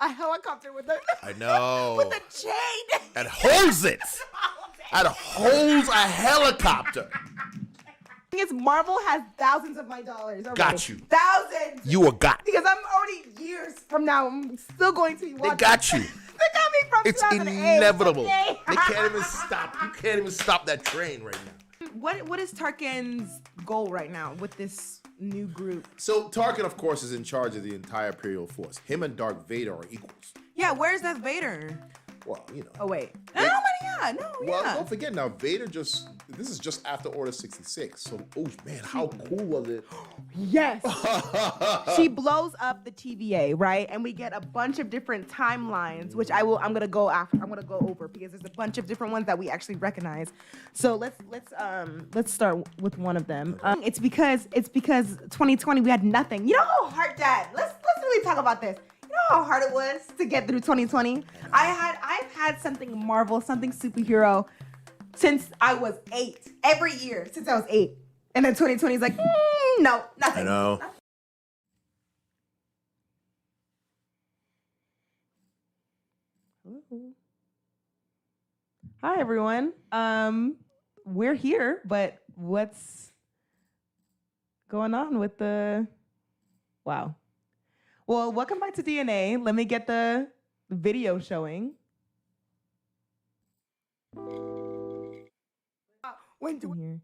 a helicopter with a I know. with a chain. And holds it. And holds a helicopter. It's Marvel has thousands of my dollars. Already. Got you. Thousands. You were got. Because I'm already years from now. I'm still going to be watching. They got you. They got me from It's 2008. inevitable. Okay. They can't even stop. You can't even stop that train right now. What is Tarkin's goal right now with this new group? So Tarkin, of course, is in charge of the entire Imperial force. Him and Darth Vader are equals. Yeah, where's that Vader? Well, you know. Oh wait. Oh my God, no, Well, yeah. don't forget now, Vader this is just after Order 66. So, oh man, how cool was it? Yes. She blows up the TVA, right? And we get a bunch of different timelines, which I'm gonna go over because there's a bunch of different ones that we actually recognize. So let's start with one of them. It's because 2020 we had nothing. You know how hard, Dad? Let's really talk about this. You know how hard it was to get through 2020? I've had something Marvel, something superhero since I was 8. Every year since I was 8. And then 2020 is like, no, nothing. I know. Hi everyone. We're here, but what's going on with the wow. Well, welcome back to DNA. Let me get the video showing. When do here?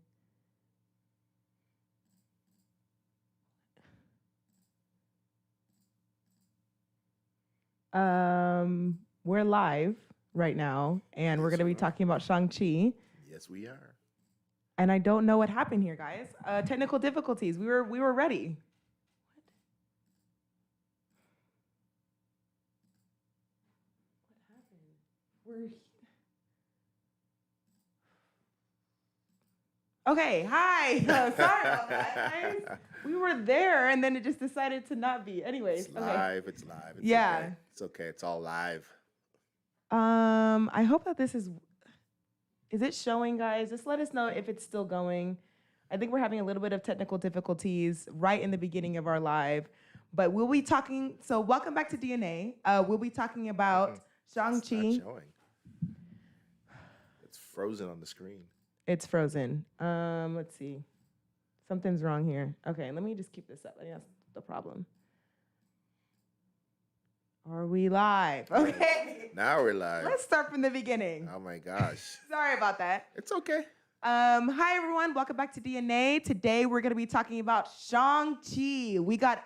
We're live right now, and we're going to be talking about Shang-Chi. Yes, we are. And I don't know what happened here, guys. Technical difficulties. We were ready. Okay, hi. Sorry about that, guys. We were there, and then it just decided to not be. Anyways, It's live. It's live. It's Yeah. Okay. It's okay. It's all live. I hope that this is it showing, guys? Just let us know if it's still going. I think we're having a little bit of technical difficulties right in the beginning of our live, but we'll be talking. So welcome back to DNA. We'll be talking about Shang-Chi. It's not showing. It's frozen on the screen. It's frozen. Let's see. Something's wrong here. Okay, let me just keep this up. I think that's the problem. Are we live? Okay. Now we're live. Let's start from the beginning. Oh my gosh. Sorry about that. It's okay. Hi everyone, welcome back to DNA. Today we're going to be talking about Shang-Chi. We got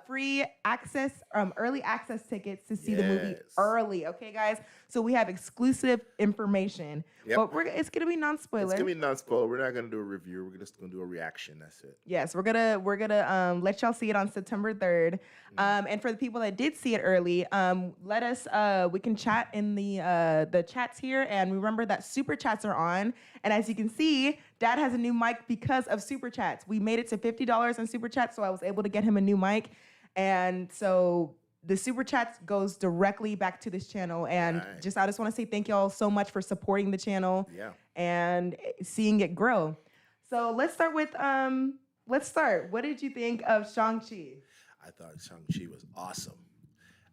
free access, early access tickets to see the movie early. Okay, guys. So we have exclusive information, but it's going to be non-spoiler. It's gonna be non-spoiler. We're not gonna do a review. We're just gonna do a reaction. That's it. Yes, we're gonna let y'all see it on September 3rd. And for the people that did see it early, let us we can chat in the chats here, and remember that super chats are on. And as you can see, Dad has a new mic because of super chats. We made it to $50 in super chats, so I was able to get him a new mic. And so the super chats goes directly back to this channel. And I just want to say thank y'all so much for supporting the channel and seeing it grow. So let's start with What did you think of Shang-Chi? I thought Shang-Chi was awesome.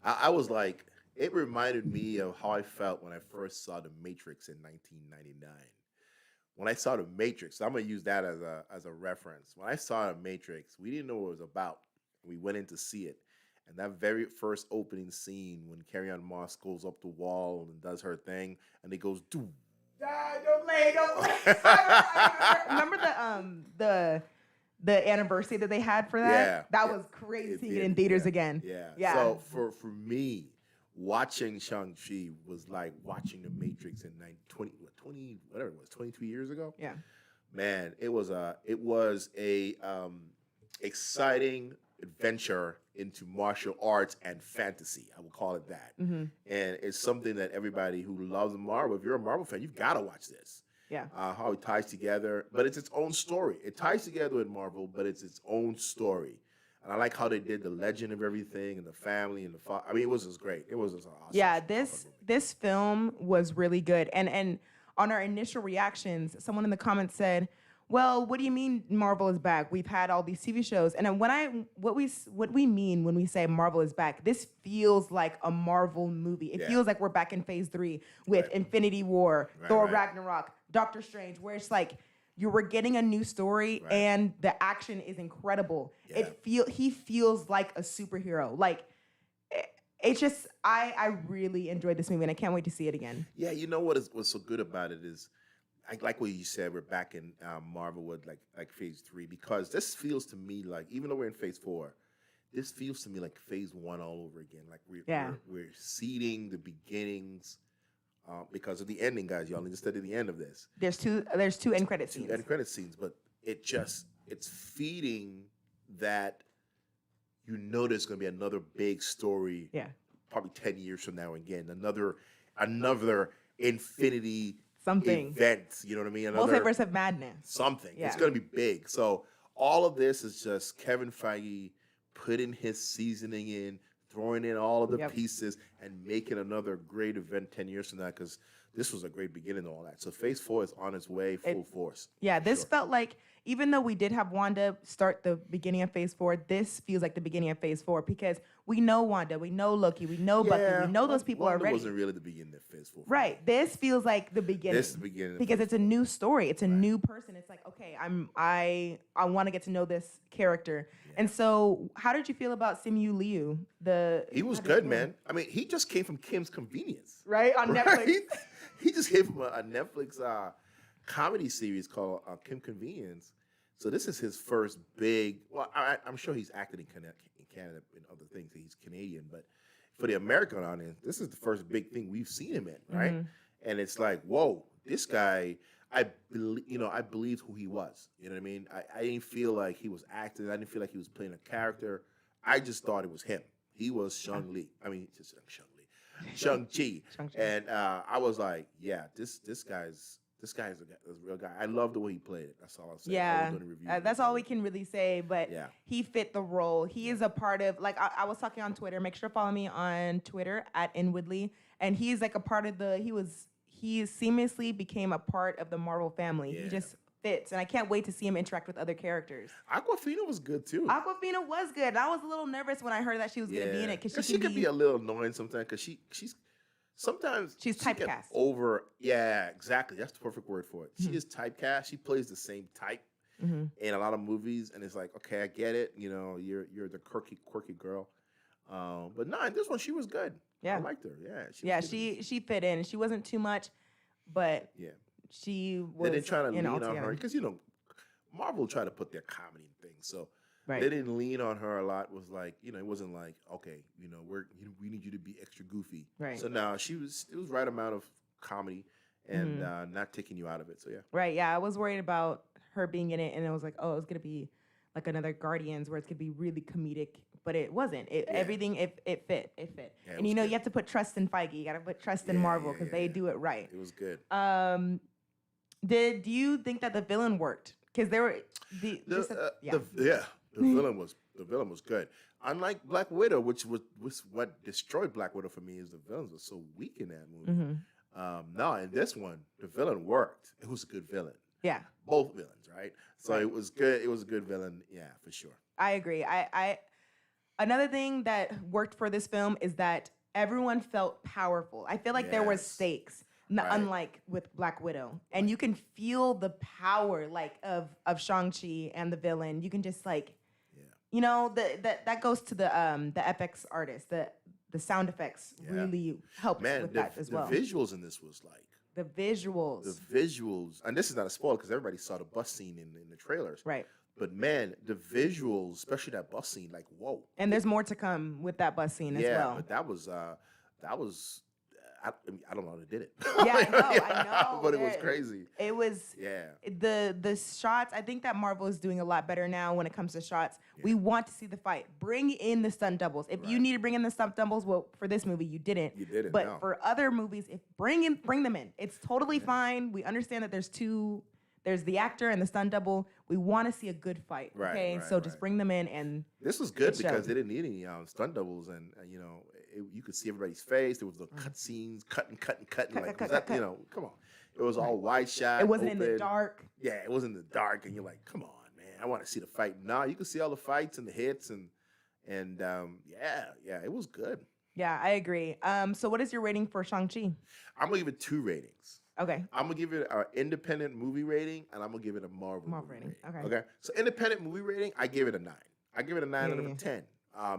I was like, it reminded me of how I felt when I first saw The Matrix in 1999. When I saw The Matrix, I'm gonna use that as a reference. When I saw The Matrix, we didn't know what it was about. We went in to see it. And that very first opening scene when Carrie-Anne Moss goes up the wall and does her thing, and it goes, doo. Don't play. Remember the anniversary that they had for that? Yeah. That was crazy seeing it in theaters again. Yeah. So for me, watching Shang-Chi was like watching The Matrix in 22 years ago. Yeah. Man, it was a exciting adventure into martial arts and fantasy. I would call it that. Mm-hmm. And it's something that everybody who loves Marvel, if you're a Marvel fan, you've got to watch this. Yeah. How it ties together, but it's its own story. It ties together with Marvel, but it's its own story. And I like how they did the legend of everything and the family and the father. I mean, it was just great. It was just awesome. Yeah, this film was really good. And on our initial reactions, someone in the comments said, Well, what do you mean Marvel is back? We've had all these TV shows, and then what we mean when we say Marvel is back, this feels like a Marvel movie. It Yeah. feels like we're back in Phase 3 with Right. Infinity War, Right, Thor right. Ragnarok, Doctor Strange, where it's like we're getting a new story Right. and the action is incredible. Yeah. He feels like a superhero. Like it's just I really enjoyed this movie and I can't wait to see it again. Yeah, you know what's so good about it is, I like what you said. We're back in Marvel with like Phase 3, because this feels to me like, even though we're in Phase 4, this feels to me like Phase 1 all over again. Like we're seeding the beginnings because of the ending, guys. Y'all need to study the end of this. There's two end credit scenes. Two end credit scenes, but it's feeding that there's going to be another big story. Yeah. Probably 10 years from now again, another Infinity Something. event, you know what I mean? Another Multiverse of Madness. something. Yeah. It's going to be big. So all of this is just Kevin Feige putting his seasoning in, throwing in all of the pieces, and making another great event 10 years from now, because this was a great beginning of all that. So Phase 4 is on its way, full force. Yeah, this felt like, even though we did have Wanda start the beginning of Phase 4, this feels like the beginning of Phase 4 because we know Wanda, we know Loki, we know Bucky, we know those people Wanda already. wasn't really the beginning of Phase 4. Right. This feels like the beginning. This is the beginning. Because it's a new story. It's a new person. It's like, okay, I want to get to know this character. Yeah. And so, how did you feel about Simu Liu? He was good, man. I mean, he just came from Kim's Convenience. Right? On Netflix. He just came from a Netflix comedy series called Kim Convenience. So this is his first big. Well, I'm sure he's acted in Canada and other things. He's Canadian, but for the American audience, this is the first big thing we've seen him in, right? Mm-hmm. And it's like, whoa, this guy. I believed who he was. You know what I mean? I didn't feel like he was acting. I didn't feel like he was playing a character. I just thought it was him. He was Shang-Chi. And I was like, yeah, this guy's a real guy. I love the way he played it. That's all I'll say. Yeah, that's all we can really say. But he fit the role. He is a part of, like, I was talking on Twitter. Make sure to follow me on Twitter @Inwoodley. And he's like a part of he seamlessly became a part of the Marvel family. Yeah. He just fits. And I can't wait to see him interact with other characters. Aquafina was good too. Aquafina was good. And I was a little nervous when I heard that she was going to be in it. Because she could be a little annoying sometimes, because she's typecast. Yeah, exactly. That's the perfect word for it. Mm-hmm. She is typecast. She plays the same type in a lot of movies, and it's like, okay, I get it. You know, you're the quirky girl. But no, in this one she was good. Yeah, I liked her. Yeah, she fit in. She wasn't too much, but she was. They didn't try to lean on her because Marvel tried to put their comedy in things, so. Right. They didn't lean on her a lot. Was like, it wasn't like, okay, we need you to be extra goofy. Right. So now it was right amount of comedy and not taking you out of it. So yeah. Right. Yeah. I was worried about her being in it, and it was like, oh, it's gonna be like another Guardians where it's gonna be really comedic, but it wasn't. Everything it fit. Yeah, and you have to put trust in Feige. You gotta put trust in Marvel because they do it right. It was good. Do you think that the villain worked? Because there were the villain was good. Unlike Black Widow, which was what destroyed Black Widow for me, is the villains were so weak in that movie. Mm-hmm. No, in this one, the villain worked. It was a good villain. Yeah. Both villains, right? So it was good. It was a good villain. Yeah, for sure. I agree. I another thing that worked for this film is that everyone felt powerful. I feel like there were stakes. Unlike with Black Widow, and you can feel the power of Shang-Chi and the villain. You can just that goes to the FX artist. The sound effects really helped with that as well. The visuals in this was like the visuals, and this is not a spoiler because everybody saw the bus scene in the trailers, right? But man, the visuals, especially that bus scene, like whoa! And there's more to come with that bus scene as well. Yeah, but that was. I don't know how they did it. Yeah, I know. But it was crazy. It was the shots. I think that Marvel is doing a lot better now when it comes to shots. Yeah. We want to see the fight. Bring in the stunt doubles. If you need to bring in the stunt doubles, well, for this movie you didn't. You didn't. But for other movies, bring them in. It's totally fine. We understand that there's the actor and the stunt double. We want to see a good fight. Okay, so just bring them in. And this was good because they didn't need any stunt doubles, and you could see everybody's face. There was the cut scenes, cutting. Come on, It was all wide shot. It wasn't in the open. dark. Yeah, it was in the dark, and you're like, come on, man, I want to see the fight. Now you can see all the fights and the hits, and yeah, it was good. Yeah, I agree. So what is your rating for Shang-Chi? I'm gonna give it 2 ratings. Okay. I'm gonna give it an independent movie rating, and I'm gonna give it a Marvel movie rating. rating. Okay. Okay. So independent movie rating, I give it a 9. I give it a 9 out of Yeah. 10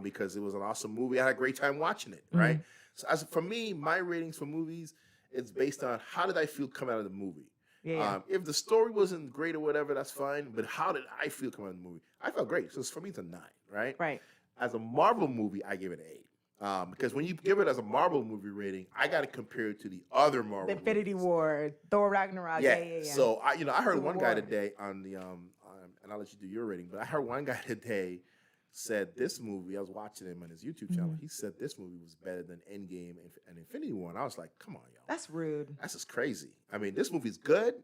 because it was an awesome movie. I had a great time watching it. Mm-hmm. Right. So as for me, my ratings for movies, it's based on how did I feel coming out of the movie. Yeah. If the story wasn't great or whatever, that's fine. But how did I feel coming out of the movie? I felt great. So for me, it's a 9. Right. Right. As a Marvel movie, I give it an 8. Because when you give it as a Marvel movie rating, I got to compare it to the other Marvel. The Infinity movies. War, Thor Ragnarok. Yeah. So I heard Civil one guy War. today on the and I'll let you do your rating, but I heard one guy today said this movie. I was watching him on his YouTube channel. Mhm. He said this movie was better than Endgame and Infinity War. And I was like, come on, y'all. That's rude. That's just crazy. I mean, this movie's good,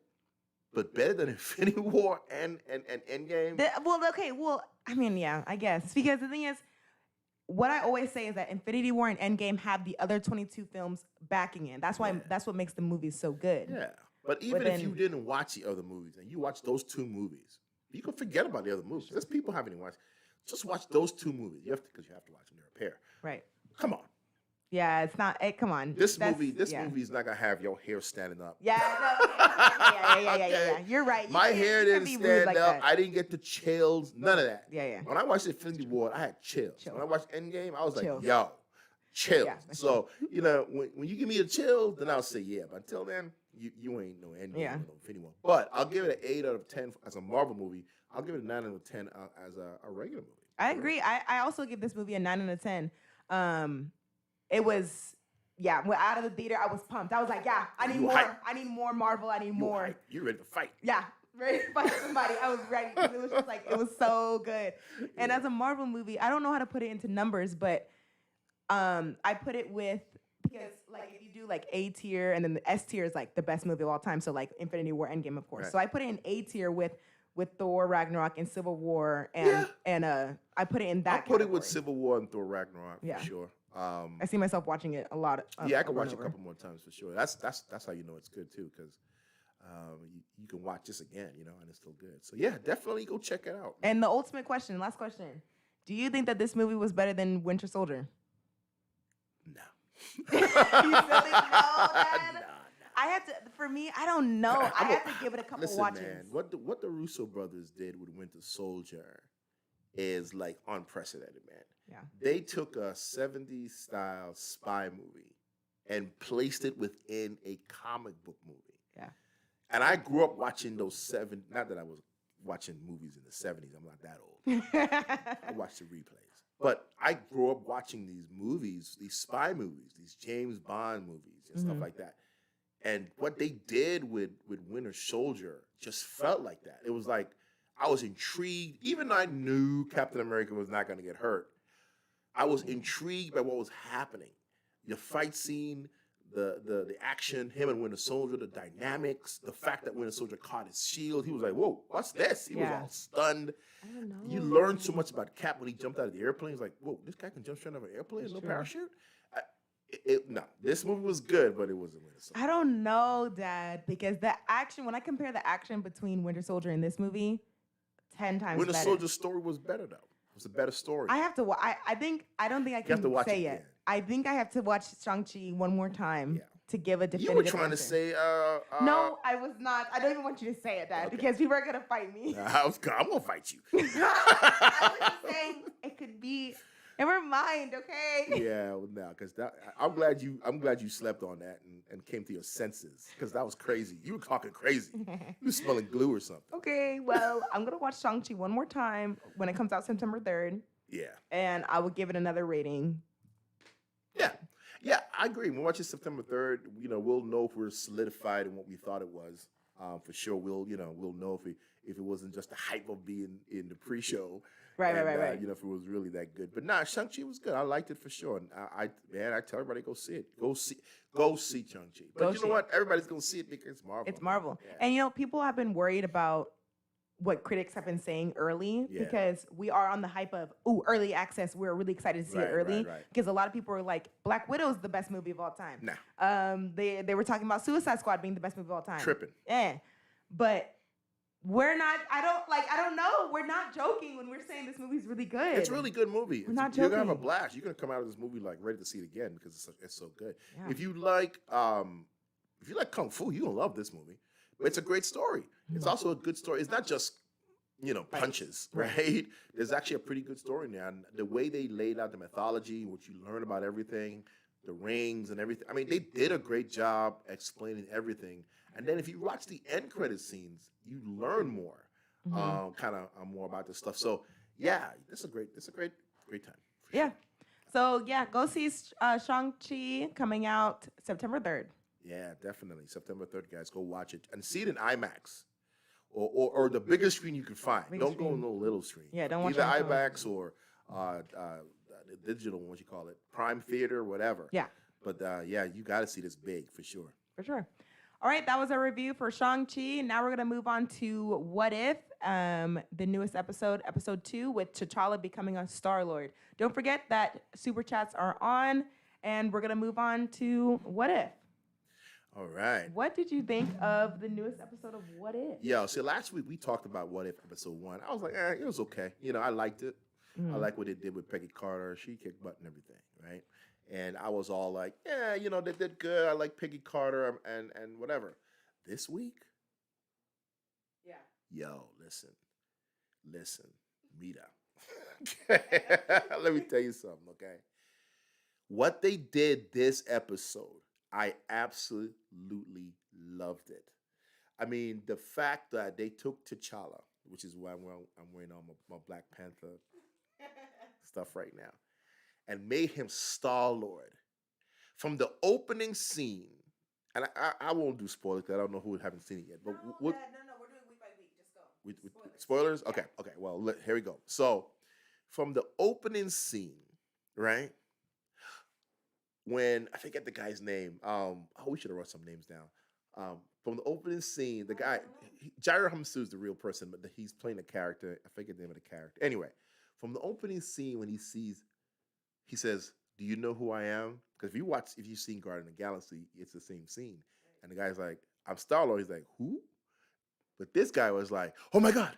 but better than Infinity War and Endgame. I mean, yeah, I guess. Because the thing is, what I always say is that Infinity War and Endgame have the other 22 films backing in. That's why that's what makes the movies so good. Yeah. But even if you didn't watch the other movies and you watch those 2 movies, you can forget about the other movies. There's people haven't even watched. Just watch those 2 movies. Because you have to watch them. They're a pair. Right. Come on. Yeah, it's not. Come on. This movie is not gonna have your hair standing up. Yeah, yeah. You're right. My hair didn't stand like up. that. I didn't get the chills. None of that. Yeah. When I watched Infinity War, I had chills. When I watched Endgame, I was like, Chills. yo, chills. Yeah. So, when you give me a chill, then I'll say yeah. But until then, you ain't no Endgame or no Infinity War. But I'll give it an 8 out of 10 as a Marvel movie. I'll give it a 9 out of 10 as a regular movie. I agree. I also give this movie a 9 out of 10. It was, when out of the theater, I was pumped. I was like, I need more. Hype. I need more Marvel. I need more. Hype. You ready to fight? Yeah, ready to fight somebody. I was ready. It was just like, it was so good. And as a Marvel movie, I don't know how to put it into numbers, but I put it with, because like if you do like A tier and then the S tier is like the best movie of all time. So like Infinity War, Endgame, of course. Right. So I put it in A tier with Thor, Ragnarok, and Civil War, and I put it in that. I'll put it category. with Civil War and Thor Ragnarok for sure. I see myself watching it a lot. I can watch it a couple more times for sure. That's how you know it's good too, because you can watch this again, and it's still good. So yeah, definitely go check it out. And the ultimate question, last question: do you think that this movie was better than Winter Soldier? No. You still think no, Dad? No. I have to. For me, I don't know. I have to give it a couple Listen, watches. man, what the Russo brothers did with Winter Soldier is like unprecedented, man. Yeah. They took a 70s style spy movie and placed it within a comic book movie. Yeah. And I grew up watching those not that I was watching movies in the 70s. I'm not that old. I watched the replays. But I grew up watching these movies, these spy movies, these James Bond movies and stuff like that. And what they did with Winter Soldier just felt like that. It was like I was intrigued. Even though I knew Captain America was not going to get hurt, I was intrigued by what was happening. The fight scene, the action, him and Winter Soldier, the dynamics, the fact that Winter Soldier caught his shield. He was like, whoa, what's this? He was all stunned. I don't know. You learned so much about Cap when he jumped out of the airplane. He's like, whoa, this guy can jump straight out of an airplane with no parachute? No, this movie was good, but it wasn't Winter Soldier. I don't know, Dad, because the action, when I compare the action between Winter Soldier and this movie, 10 times Winter better. Soldier's story was better, though. It was a better story. I have to. I don't think I have can to watch say it it. again. I think I have to watch Shang-Chi one more time to give a definitive You were trying answer. to say, no, I was not. I don't even want you to say it, Dad, because people are gonna fight me. I'm gonna fight you. I was just saying it could be. Never mind, okay? Yeah, well, no, because I'm glad you slept on that and came to your senses, because that was crazy. You were talking crazy. You were smelling glue or something. Okay, well, I'm gonna watch Shang-Chi one more time when it comes out September 3rd. Yeah. And I will give it another rating. Yeah, I agree. When we watch it September 3rd, we'll know if we're solidified in what we thought it was. For sure, we'll know if it wasn't just the hype of being in the pre-show. Right. If it was really that good. But nah, Shang-Chi was good. I liked it for sure. And I tell everybody, go see it. Go see Shang-Chi. But you know what? Everybody's gonna see it because it's Marvel. It's Marvel. Yeah. And people have been worried about what critics have been saying early, Yeah. because we are on the hype of early access. We're really excited to see it early Right. because a lot of people are like, Black Widow's the best movie of all time. Nah. They were talking about Suicide Squad being the best movie of all time. Tripping. But we're not. I don't know. We're not joking when we're saying this movie's really good. It's a really good movie. We're not You're gonna have a joking. blast. You're gonna come out of this movie like ready to see it again because it's so good. Yeah. If you like kung fu, you're gonna love this movie. But it's a great story. It's also a good story. It's not just punches, right? There's actually a pretty good story now. And the way they laid out the mythology, what you learn about everything, the rings and everything. I mean, they did a great job explaining everything. And then if you watch the end credit scenes, you learn more, kind of more about this stuff. So yeah, it's a great time. Yeah. So yeah, go see Shang-Chi coming out September 3rd. Yeah, definitely. September 3rd, guys. Go watch it. And see it in IMAX. Or the biggest screen you can find. Don't go on no little screen. Yeah, don't watch either it on IMAX or the digital one, what you call it, Prime Theater, whatever. Yeah. But yeah, you got to see this big for sure. For sure. All right, that was our review for Shang-Chi. Now we're gonna move on to What If, the newest episode 2, with T'Challa becoming a Star-Lord. Don't forget that super chats are on, and we're gonna move on to What If. All right. What did you think of the newest episode of What If? Yeah, so last week we talked about What If episode 1. I was like, it was okay. I liked it. I like what they did with Peggy Carter. She kicked butt and everything, right? And I was all like, yeah, they did good. I like Peggy Carter and whatever. This week, Yeah. yo, listen, Mita. Let me tell you something, okay? What they did this episode, I absolutely loved it. I mean, the fact that they took T'Challa, which is why I'm wearing on my Black Panther stuff right now, and made him Star-Lord. From the opening scene, and I won't do spoilers because I don't know who haven't seen it yet. But no, we're doing week by week. Just go. With spoilers? Okay. Well, here we go. So, from the opening scene, right? When I forget the guy's name. We should have wrote some names down. From the opening scene, the guy, Jair Hamsu is the real person, but he's playing a character. I forget the name of the character. Anyway, from the opening scene, when he says, "Do you know who I am?" Because if you've seen Guardian of the Galaxy, it's the same scene. And the guy's like, "I'm Star-Lord." He's like, "Who?" But this guy was like, "Oh my God,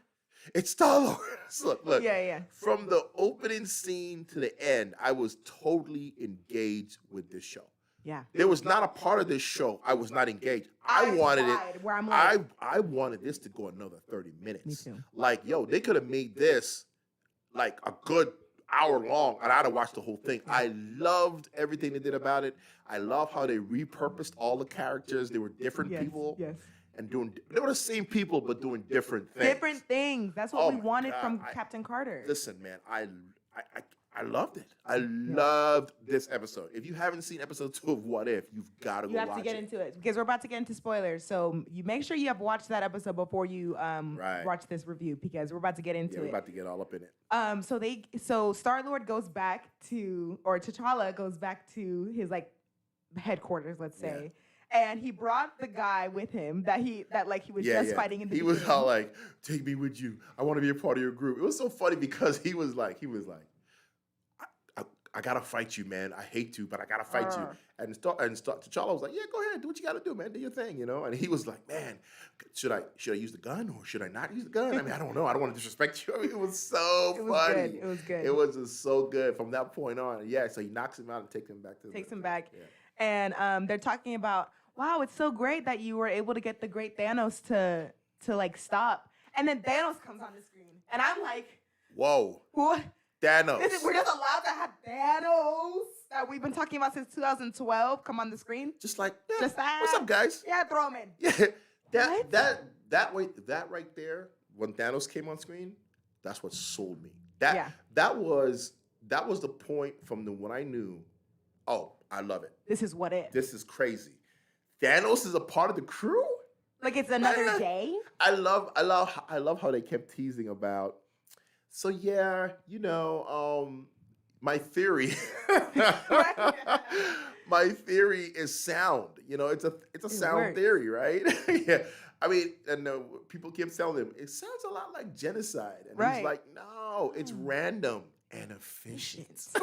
it's Star-Lord." So look. Yeah. From the opening scene to the end, I was totally engaged with this show. Yeah. There was not a part of this show I was not engaged. I wanted it. Where I'm like, I wanted this to go another 30 minutes. Me too. Like, yo, they could have made this like a good hour long, and I'd have watched the whole thing. I loved everything they did about it. I love how they repurposed all the characters. They were different people. Yes. And they were the same people, but doing different things. Different things. That's what we my wanted God. from Captain Carter. Listen, man, I loved it. I loved this episode. If you haven't seen episode 2 of What If, you've got to go watch it. You have to get into it because we're about to get into spoilers. So you make sure you have watched that episode before you watch this review, because we're about to get into it. We're about to get all up in it. So Star-Lord goes back to, or T'Challa goes back to his like headquarters, let's say. And he brought the guy with him that he was fighting in the beginning. Was all like, "Take me with you. I want to be a part of your group." It was so funny because he was like, I gotta fight you, man. I hate to, but I gotta fight you. And T'Challa was like, "Yeah, go ahead, do what you gotta do, man. Do your thing, And he was like, "Man, should I use the gun or should I not use the gun? I mean, I don't know. I don't want to disrespect you." I mean, it was so funny. Good. It was good. It was just so good from that point on. Yeah, so he knocks him out and takes him back to. Yeah. And they're talking about, wow, it's so great that you were able to get the great Thanos to like stop. And then Thanos comes on the screen, and I'm like, whoa, what? Thanos. We're just allowed to have Thanos that we've been talking about since 2012 come on the screen. Just like, just that. What's up, guys? Yeah, throw him in. Yeah, that right there, when Thanos came on screen, that's what sold me. That was the point when I knew, oh, I love it. This is What If. This is crazy. Thanos is a part of the crew? Like it's another day? I love how they kept teasing about, so yeah, my theory. My theory is sound. It's a sound theory, right? Yeah. I mean, and people kept telling him it sounds a lot like genocide, and he's Right. like, "No, it's random and efficient. It's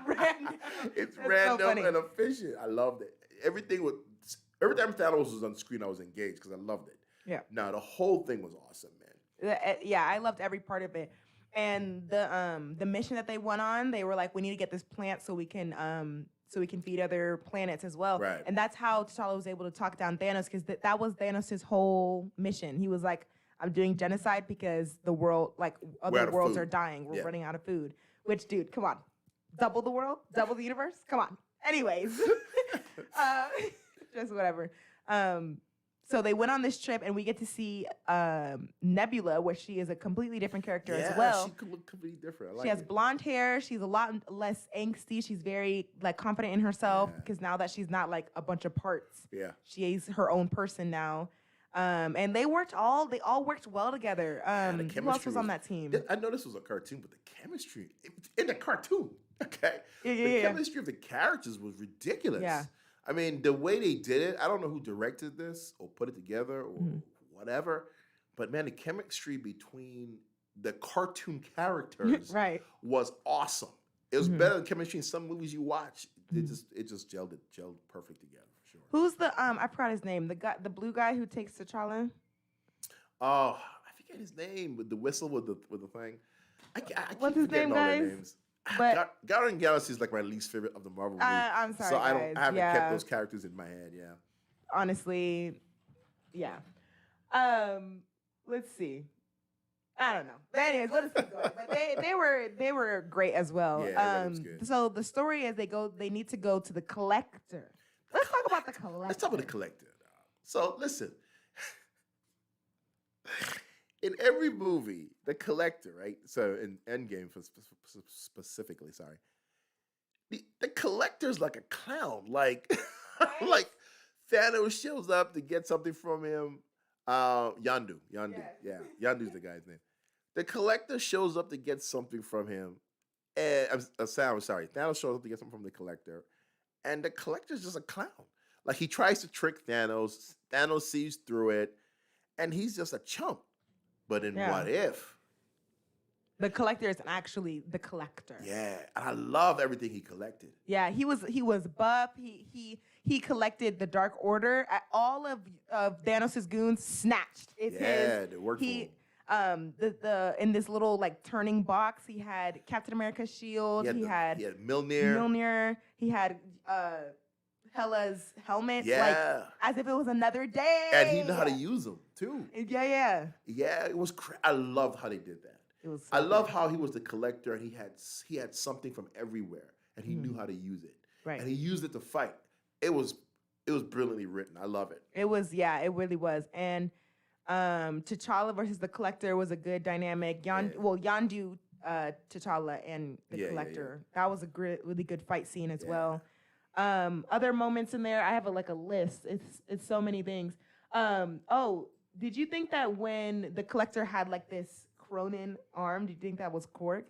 random. It's That's so random funny. and efficient." I loved it. Every time Thanos was on screen, I was engaged because I loved it. Yeah. No, the whole thing was awesome, man. Yeah, I loved every part of it. And the mission that they went on, they were like, we need to get this plant so we can feed other planets as well. Right. And that's how T'Challa was able to talk down Thanos, because that was Thanos' whole mission. He was like, I'm doing genocide because the world, like other worlds are dying. We're running out of food. Which, dude, come on. Double the world? Double the universe? Come on. Anyways. Just whatever. So they went on this trip, and we get to see Nebula, where she is a completely different character as well. She could look completely different. She has blonde hair. She's a lot less angsty. She's very like confident in herself because now that she's not like a bunch of parts. Yeah. She is her own person now. And they all worked well together. Who else was on that team? I know this was a cartoon, but the chemistry in the cartoon, okay? The chemistry of the characters was ridiculous. Yeah. I mean, the way they did it, I don't know who directed this or put it together or whatever, but man, the chemistry between the cartoon characters was awesome. It was better than chemistry in some movies you watch. It just gelled perfect together for sure. Who's the I forgot his name. The blue guy who takes T'Challa? Oh, I forget his name with the whistle with the thing. I What's keep his name, forgetting all their guys? names. But Guardian Galaxy is like my least favorite of the Marvel movies. I'm sorry, so I guys. haven't kept those characters in my head. Yeah. Honestly, yeah. Let's see. I don't know. But anyways, let us keep going. But they were great as well. Yeah, was good. So the story is they need to go to the Collector. Let's talk about the Collector. Let's talk about the Collector. So listen. In every movie, the Collector, right? So in Endgame, specifically, sorry, the Collector's like a clown. Like, like Thanos shows up to get something from him. Yondu, yeah, Yondu's the guy's name. The Collector shows up to get something from him, and Thanos shows up to get something from the Collector, and the Collector's just a clown. Like he tries to trick Thanos. Thanos sees through it, and he's just a chump. But in What If? The Collector is actually the Collector. Yeah, and I love everything he collected. Yeah, he was buff. He collected the Dark Order. All of Thanos' goons snatched. It's his. They worked for him. In this little like turning box, he had Captain America's shield. He had Mjolnir. He had Hela's helmet. Yeah. Like as if it was another day. And he knew how to use them too. Yeah. Yeah, it was. I loved how they did that. It was. So I love how he was the Collector, and he had something from everywhere, and he knew how to use it. Right. And he used it to fight. It was brilliantly written. I love it. It was. Yeah, it really was. And T'Challa versus the Collector was a good dynamic. Yondu, T'Challa, and the Collector. That was a really good fight scene as well. Other moments in there, I have a list. It's so many things. Did you think that when the Collector had like this Cronin arm, do you think that was Korg?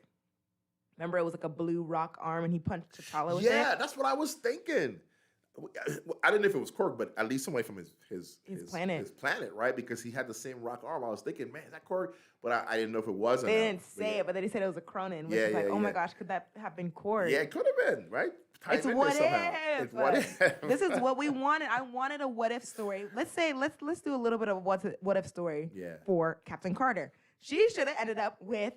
Remember, it was like a blue rock arm, and he punched T'Challa with it. Yeah, that's what I was thinking. I didn't know if it was Korg, but at least somebody from his planet. His planet, right? Because he had the same rock arm. I was thinking, man, is that Korg? But I didn't know if it was. They didn't say it, but they said it was a Cronin. Which is like, oh my gosh, could that have been Korg? Yeah, it could have been, right? It's what if. It's what if. This is what we wanted. I wanted a what if story. Let's do a little bit of a what if story for Captain Carter. She should have ended up with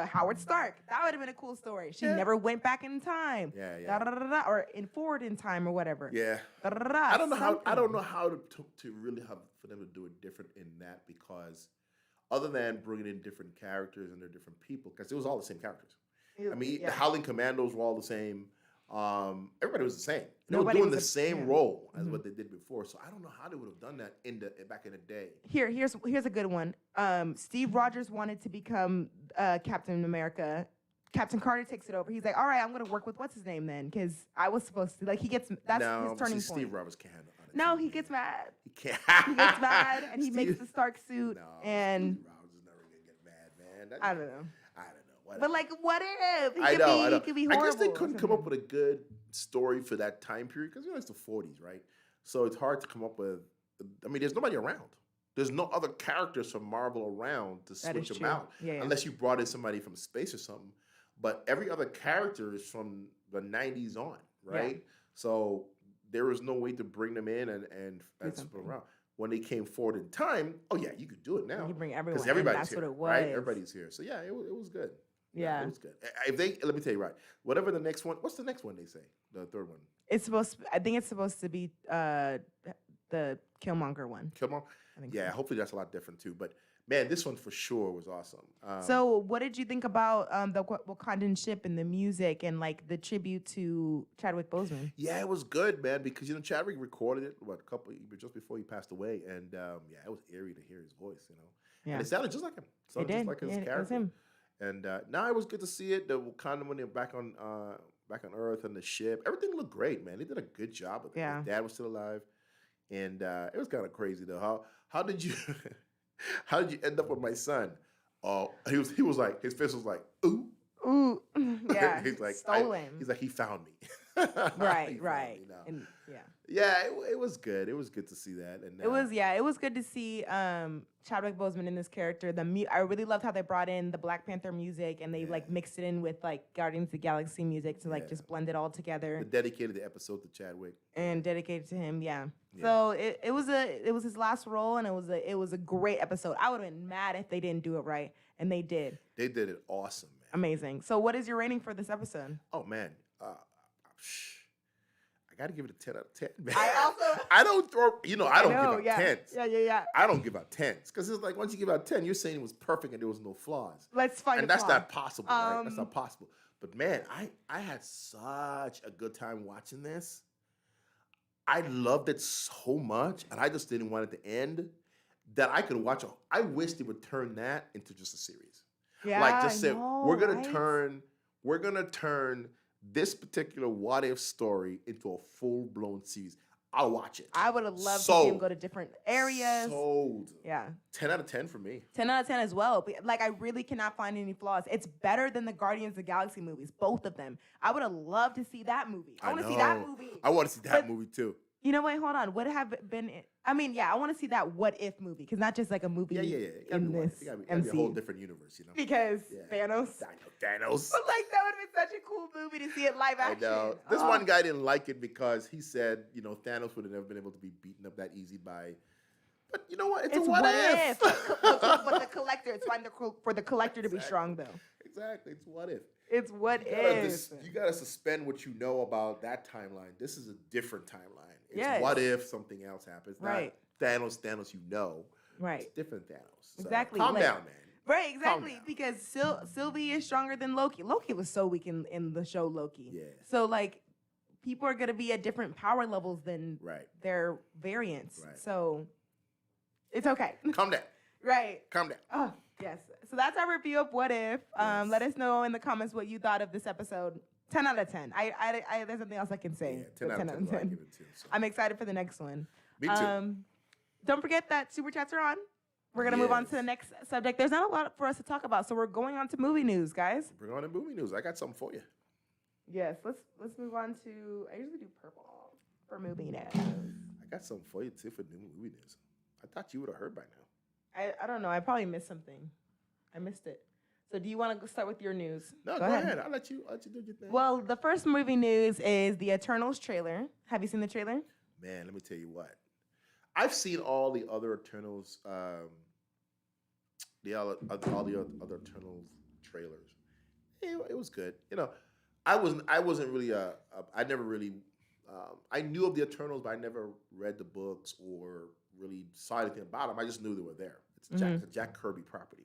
Howard Stark. That would have been a cool story. She never went back in time. Or forward in time or whatever. Yeah. I don't know how to really have for them to do it different in that, because other than bringing in different characters and they're different people, because it was all the same characters. I mean, the Howling Commandos were all the same. Everybody was the same. They were doing the same role as what they did before. So I don't know how they would have done that back in the day. Here's a good one. Steve Rogers wanted to become Captain America. Captain Carter takes it over. He's like, all right, I'm going to work with what's his name then, because I was supposed to. Like his turning point. Steve Rogers can't handle it. No, he gets mad. He can't. He gets mad, and he makes the Stark suit. And Steve Rogers is never going to get mad, man. I don't know. Whatever. But like, what if? I know. He could be horrible. I guess they couldn't come up with a good story for that time period, because it's the 40s, right? So it's hard to come up with. I mean, there's nobody around. There's no other characters from Marvel around to That is switch them true. out, Yeah, yeah. unless you brought in somebody from space or something. But every other character is from the '90s on, Yeah. right? So there was no way to bring them in Do and switch them something. around. When they came forward in time, oh yeah, you could do it now You bring because everyone in. everybody's That's here, what it was. right? Everybody's here. So yeah, it was good. Yeah. It was good. If they let me tell you right, whatever the next one, what's the next one they say? The third one, It's supposed. I think it's supposed to be the Killmonger one. come on. I think Yeah, so. hopefully that's a lot different too. But man, this one for sure was awesome. So, what did you think about the Wakandan ship and the music and like the tribute to Chadwick Boseman? Yeah, it was good, man, because Chadwick recorded it just before he passed away, and yeah, it was eerie to hear his voice, Yeah, and it sounded just like him, it sounded did. just like his It was character. him. And now it was good to see it. The Wakanda when they're back on Earth and the ship, everything looked great, man. They did a good job with it. Yeah. His dad was still alive, and it was kind of crazy though. How did you how did you end up with my son? Oh, he was like his face was like ooh. Ooh, yeah, he's like stolen. He's like he found me. Right, He found right, me now. and yeah. Yeah, it was good. It was good to see that. And It was good to see Chadwick Boseman in this character. I really loved how they brought in the Black Panther music and they Yeah. like mixed it in with like Guardians of the Galaxy music to like Yeah. just blend it all together they dedicated the episode to Chadwick. and dedicate it to him. Yeah. Yeah. So it was his last role and it was a great episode. I would have been mad if they didn't do it right, and they did. They did it awesome, man. Amazing. So what is your rating for this episode? Oh man, I got to give it a 10 out of 10, man. I also- I don't throw, I don't know, give yeah. out 10s. Yeah. I don't give out 10s because it's like once you give out 10, you're saying it was perfect and there was no flaws. Let's find And a that's flaw. not possible, right? That's Um, not possible. But man, I had such a good time watching this. I loved it so much, and I just didn't want it to end. That I could watch. I wish they would turn that into just a series. Yeah, Like just say I know, we're gonna right? turn this particular what if story into a full blown series. I'll watch it. I would have loved to see him Sold. go to different areas. Sold. Yeah. 10 out of 10 for me. 10 out of 10 as well. But, like, I really cannot find any flaws. It's better than the Guardians of the Galaxy movies, both of them. I would have loved to see that movie. I want to see that know. movie. I want to see that But- movie too. You know what? Hold on. Would have been? I mean, yeah, I want to see that what if movie because not just like a movie Yeah. It gotta in be one. this It gotta be a whole MCU. different universe, Because Yeah. Thanos. I know Thanos. But like that would have been such a cool movie to see it live I action. know. This Oh. one guy didn't like it because he said, Thanos would have never been able to be beaten up that easy by. But you know what? It's a what if. but the collector, it's fine for the collector to be Exactly. strong though. Exactly. It's what if. It's what You gotta suspend what you know about that timeline. This is a different timeline. It's Yes. what if something else happens. Right. Not Thanos, you know. Right. It's different Thanos. So Exactly, calm like- down, man. Right, exactly. down. Because Sylvie is stronger than Loki. Loki was so weak in the show Loki. Yeah. So like people are gonna be at different power levels than Right. their variants. Right. So it's okay. Calm down. Right. Calm down. Oh, yes. So that's our review of What If. Yes. Let us know in the comments what you thought of this episode. 10 out of 10. I there's nothing else I can say. Yeah, but 10 out of 10. is what I give it too, so. I'm excited for the next one. Me too. Don't forget that Super Chats are on. We're going to move on to the Yes. next subject. There's not a lot for us to talk about, so we're going on to movie news, guys. Bring on the movie news. I got something for you. Yes, let's move on to, I usually do purple for movie news. I got something for you too for new movie news. I thought you would have heard by now. I don't know. I probably missed something. I missed it. So do you want to start with your news? No, go ahead. I'll let you do your thing. Well, the first movie news is the Eternals trailer. Have you seen the trailer? Man, let me tell you what. I've seen all the other Eternals, all the other Eternals trailers. It was good. I wasn't really I never really I knew of the Eternals, but I never read the books or really saw anything about them. I just knew they were there. It's a Jack Kirby property.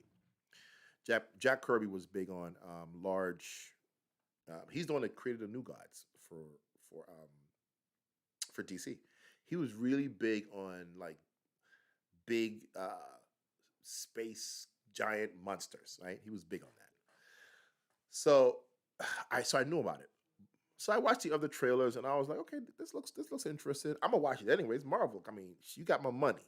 Jack Kirby was big on large. He's the one that created the New Gods for DC. He was really big on like big space giant monsters, right? He was big on that. So I knew about it. So I watched the other trailers and I was like, okay, this looks interesting. I'm gonna watch it anyways. Marvel. I mean, you got my money.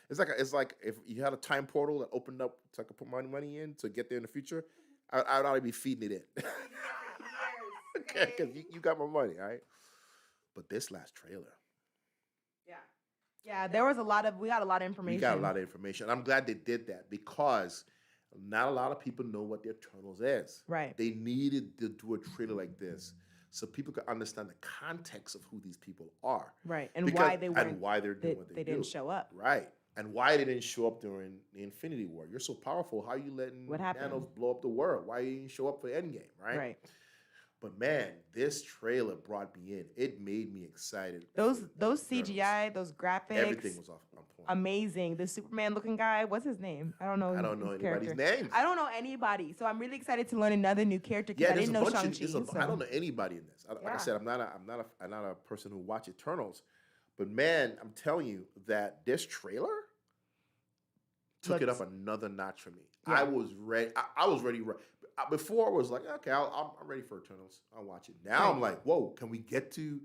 It's like if you had a time portal that opened up so I could put my money in to get there in the future, I'd already be feeding it in. Okay, because you got my money, all right? But this last trailer, Yeah, there was we got a lot of We information. got a lot of information. I'm glad they did that because not a lot of people know what the Eternals is. Right. They needed to do a trailer like this so people could understand the context of who these people are. Right. And Because, why they weren't, and why they're doing what they do. didn't show up. Right. And why they didn't show up during the Infinity War. You're so powerful. How are you letting What happened? Thanos blow up the world? Why you didn't show up for Endgame, right? Right. But man, this trailer brought me in. It made me excited. Those Eternals. CGI, those graphics, Everything was on point. amazing. The Superman looking guy, what's his name? I don't know. I don't know his anybody's character. names. I don't know anybody. So I'm really excited to learn another new character because Yeah, I there's didn't a know bunch Shang-Chi. of. I don't know anybody in this. Like I Yeah. said, I'm not a person who watch Eternals, but man, I'm telling you that this trailer took it up another notch for me. Yeah. I was ready. I was ready. Before I was like, okay, I'm ready for Eternals. I'll watch it. Now Right. I'm like, whoa, can we get to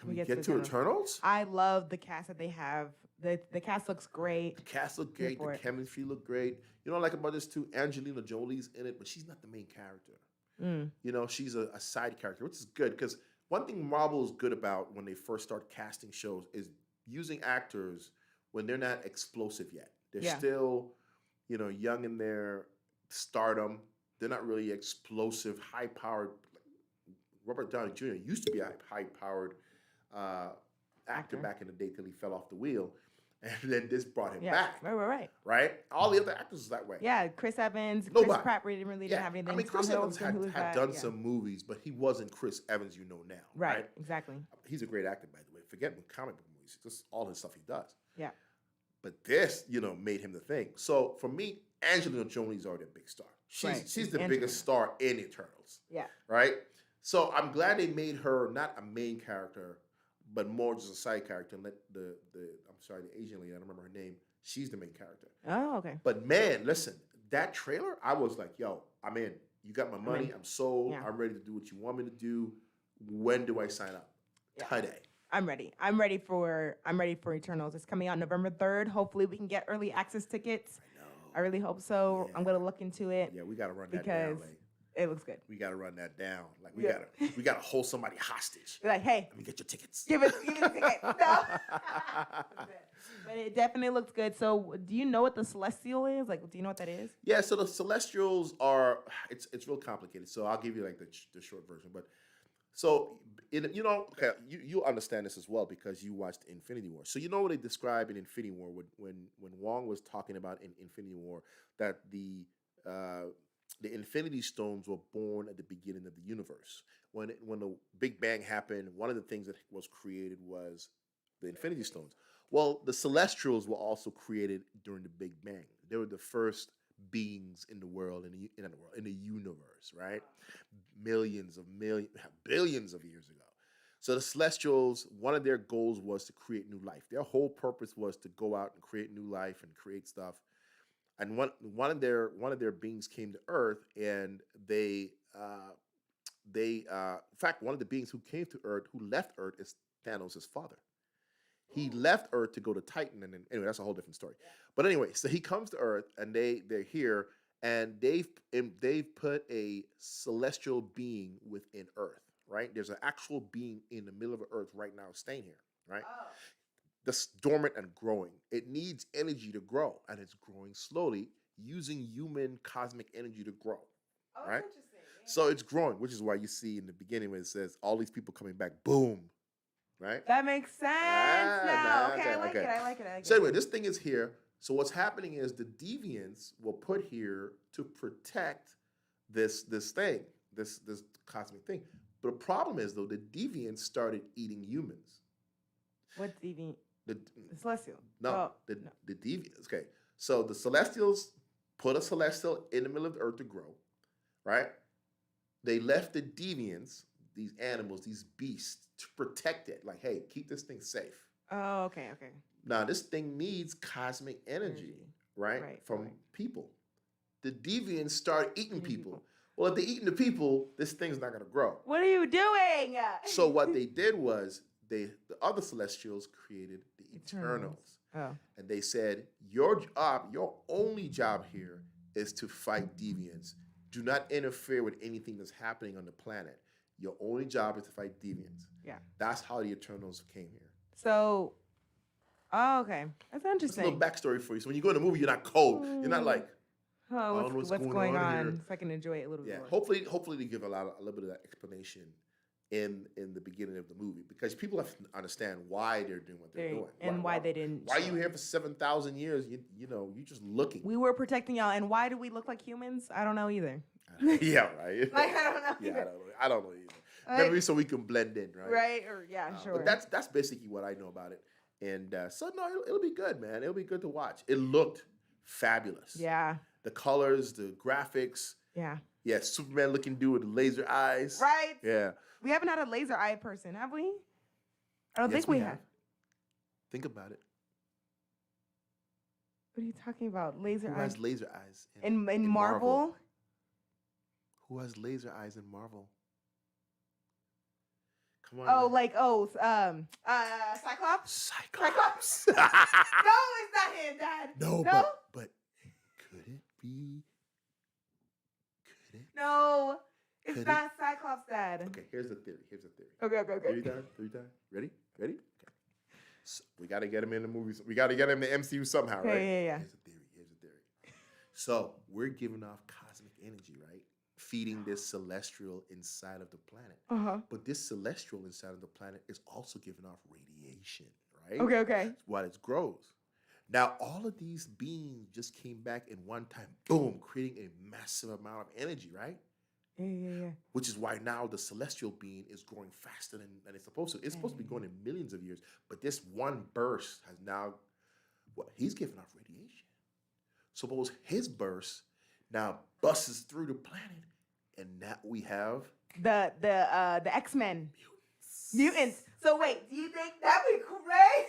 Eternals? Eternals? I love the cast that they have. The cast looks great. The cast looked Here great. for The it. chemistry looked great. You know, what I like about this too, Angelina Jolie's in it, but she's not the main character. You know, she's a side character, which is good because one thing Marvel is good about when they first start casting shows is using actors when they're not explosive yet. They're Yeah. still, you know, young in their stardom. They're not really explosive, high-powered. Robert Downey Jr. used to be a high-powered actor back in the day till he fell off the wheel, and then this brought him back. Right. All the other actors is that way. Yeah, Chris Evans, Nobody. Chris Pratt really didn't have anything. I mean, Chris Tom Evans Hiddleston, had done some movies, but he wasn't Chris Evans you know now. Right, exactly. He's a great actor, by the way. Forget comic book movies, just all his stuff he does. Yeah. But this, you know, made him the thing. So for me, Angelina Jolie's already a big star. She's the biggest star in Eternals. Yeah. Right? So I'm glad they made her not a main character, but more just a side character and let the Asian lady, I don't remember her name, she's the main character. Oh, okay. But man, listen, that trailer, I was like, yo, I'm in. You got my money. I'm sold. Yeah. I'm ready to do what you want me to do. When do I sign up? Yeah. Today. I'm ready for Eternals. It's coming out November 3rd. Hopefully we can get early access tickets. I know. I really hope so. Yeah. I'm gonna look into it. Yeah, we gotta run that down. Because it looks good. We gotta run that down. Like Yeah. we gotta hold somebody hostage. Be like, hey, Let me get your tickets. give us the tickets. No. But it definitely looks good. So do you know what the Celestial is? Like, do you know what that is? Yeah, so the Celestials are it's real complicated. So I'll give you like the short version. But so okay, you'll understand this as well because you watched Infinity War. So you know what they describe in Infinity War when Wong was talking about in Infinity War that the Infinity Stones were born at the beginning of the universe. When the Big Bang happened, one of the things that was created was the Infinity Stones. Well, the Celestials were also created during the Big Bang. They were the first beings in the world, in the universe, right? Billions of years ago. So the Celestials, one of their goals was to create new life. Their whole purpose was to go out and create new life and create stuff. And one of their beings came to Earth, and in fact, one of the beings who came to Earth, who left Earth, is Thanos' father. He left Earth to go to Titan, and then, anyway, that's a whole different story. But anyway, so he comes to Earth, and they're here, and they've put a celestial being within Earth, right? There's an actual being in the middle of Earth right now, staying here, right? Oh. That's dormant and growing. It needs energy to grow, and it's growing slowly, using human cosmic energy to grow, right? Interesting. Yeah. So it's growing, which is why you see in the beginning when it says all these people coming back, boom. Right? That makes sense now. Okay, I like it. So anyway, this thing is here. So what's happening is the deviants were put here to protect this thing, this cosmic thing. But the problem is though, the deviants started eating humans. What's deviant? The Celestial. No, the deviants. Okay, so the Celestials put a Celestial in the middle of the Earth to grow, right? They left the deviants, these animals, these beasts, to protect it. Like, hey, keep this thing safe. Oh, okay. Now, this thing needs cosmic energy, right? From people. The deviants start eating people. Well, if they're eating the people, this thing's not going to grow. What are you doing? So what they did was, the other Celestials created the Eternals. Oh. And they said, your only job here is to fight deviants. Do not interfere with anything that's happening on the planet. Your only job is to fight deviants. Yeah. That's how the Eternals came here. So, Oh, okay. That's Just a little interesting. backstory for you. So when you go in the movie, you're not cold. You're not like, Oh, I don't know what's what's going on here. on? So I can enjoy it a little Yeah, more. hopefully they give a little bit of that explanation in the beginning of the movie because people have to understand why they're doing what they're doing And why they didn't. Why are you here for 7,000 years? You know you just looking. We were protecting y'all, and why do we look like humans? I don't know either. Yeah, right. Like I don't know. Yeah, Either. I don't know either. Like, Maybe so we can blend in, right? Right, or yeah, sure. But that's basically what I know about it, and so no, it'll be good, man. It'll be good to watch. It looked fabulous. Yeah. The colors, the graphics. Yeah. Yeah, Superman looking dude with laser eyes. Right. Yeah. We haven't had a laser eye person, have we? I don't Yes, think we have. Think about it. What are you talking about? Laser Who eyes has laser eyes in Marvel? Who has laser eyes in Marvel? Come on. Oh, man. like Cyclops? Cyclops. No, it's not him, Dad. No, No? but could it be? Could it? No, it's Could not Cyclops, Dad. Okay, here's the theory. Okay. Theory time? Ready? Okay. So we got to get him in the movies. We got to get him in the MCU somehow, Okay, right? yeah. Here's the theory. So we're giving off cosmic energy, right? Feeding this celestial inside of the planet. Uh-huh. But this celestial inside of the planet is also giving off radiation, right? Okay. While it grows. Now, all of these beings just came back in one time, boom, creating a massive amount of energy, right? Yeah. Which is why now the celestial being is growing faster than it's supposed to. It's supposed to be growing in millions of years, but this one burst has now, he's giving off radiation. Suppose his burst now busts through the planet, and now we have The X-Men. Mutants. So wait, do you think that'd be crazy?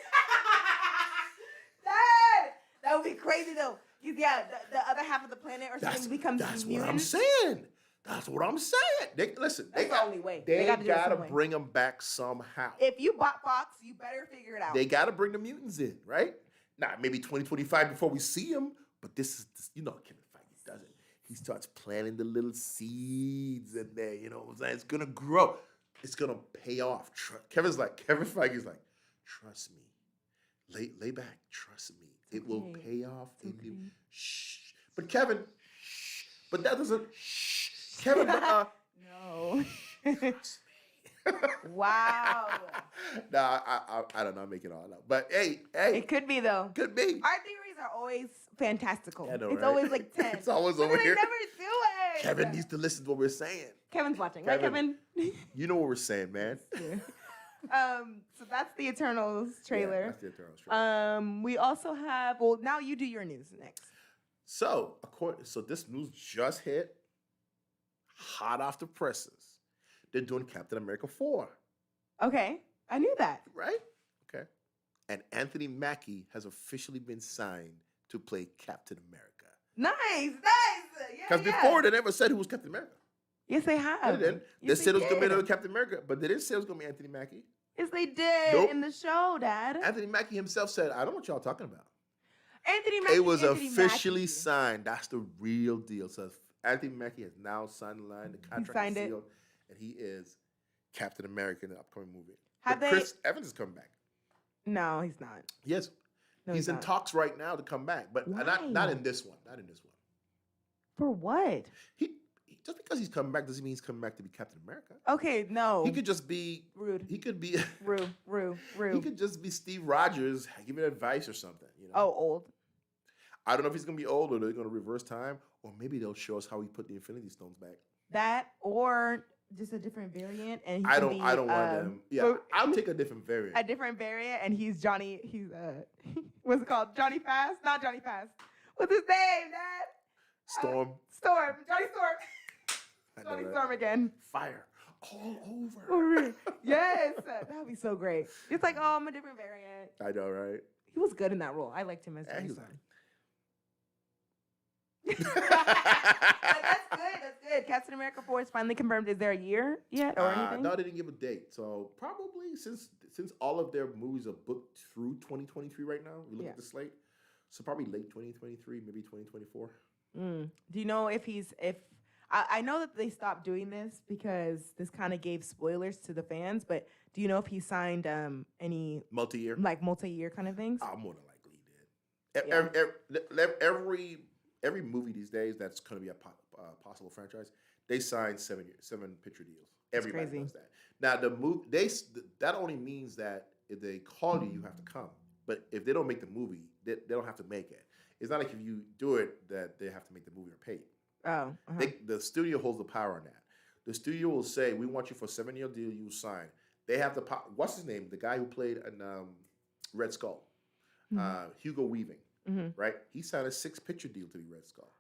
Dad, that would be crazy though. Yeah, the other half of the planet or something becomes That's mutants. what I'm saying. That's what I'm saying. That's the only way. They gotta do it gotta some way. bring them back somehow. If you bought Fox, you better figure it out. They gotta bring the mutants in, right? Now, maybe 2025 before we see them, but this is, Kevin Feige does it. He starts planting the little seeds in there, you know what I'm saying? It's gonna grow. It's gonna pay off. Kevin Feige's like, trust me. Lay back, trust me. It will pay off. Shh. But Kevin, shh. But that doesn't, shh. Kevin, no. Wow. Nah, I don't know. I'm making it all up. But hey. It could be though. Could be. Our theories are always fantastical. I know, it's right? always like 10. It's always But over they here. never do it. Kevin needs to listen to what we're saying. Kevin's watching, right, Kevin? You know what we're saying, man. So that's the Eternals trailer. Yeah, that's the Eternals trailer. We also have. Well, now you do your news next. So this news just hit, hot off the presses. They're doing Captain America 4. Okay, I knew that. Right? Okay. And Anthony Mackie has officially been signed to play Captain America. Nice. Because before they never said who was Captain America. Yes, they have. They didn't. They said it was going to be another Captain America, but they didn't say it was going to be Anthony Mackie. Yes, they did Nope. in the show, Dad. Anthony Mackie himself said, I don't know what y'all talking about. Anthony Mackie. It was Anthony officially Mackie. signed. That's the real deal. So Anthony Mackie has now signed the line. The contract signed is it. sealed, and he is Captain America in the upcoming movie. Have But they- Chris Evans is coming back. No, he's not. Yes, No, he's in not. talks right now to come back, but Why? not in this one. Not in this one. For what? He just because he's coming back doesn't mean he's coming back to be Captain America. Okay, no. He could just be Rude. He could be Rude. He could just be Steve Rogers giving advice or something. You know. Oh, old. I don't know if he's gonna be old or they're gonna reverse time, or maybe they'll show us how he put the Infinity Stones back. That or just a different variant, and he I can don't be, want them. Yeah, so- I'll take a different variant. a different variant, and he's Johnny. He's what's it called? Johnny Fast? Not Johnny Fast. What's his name, Dad? Storm. Storm. Johnny Storm. I know, Johnny right? Storm again. Fire all over. For real. Yes, that would be so great. It's like, oh, I'm a different variant. I know, right? He was good in that role. I liked him as Yeah, Johnny he was Storm. good. That's good. That's good. Captain America 4 is finally confirmed. Is there a year yet or anything? No, they didn't give a date. So probably since all of their movies are booked through 2023 right now, we look at the slate. So probably late 2023, maybe 2024. Do you know if I know that they stopped doing this because this kind of gave spoilers to the fans. But do you know if he signed any Multi-year. like multi-year kind of things? More than likely he did. Every movie these days that's going to be a possible franchise, they sign 7 picture deals. Everybody crazy. does that. Now that only means that if they call you, you have to come. But if they don't make the movie, they don't have to make it. It's not like if you do it that they have to make the movie or pay you. Oh, The studio holds the power on that. The studio will say, "We want you for a 7-year deal. You sign." They have the power. What's his name? The guy who played in Red Skull, Hugo Weaving, right? He signed a 6-picture deal to be Red Skull,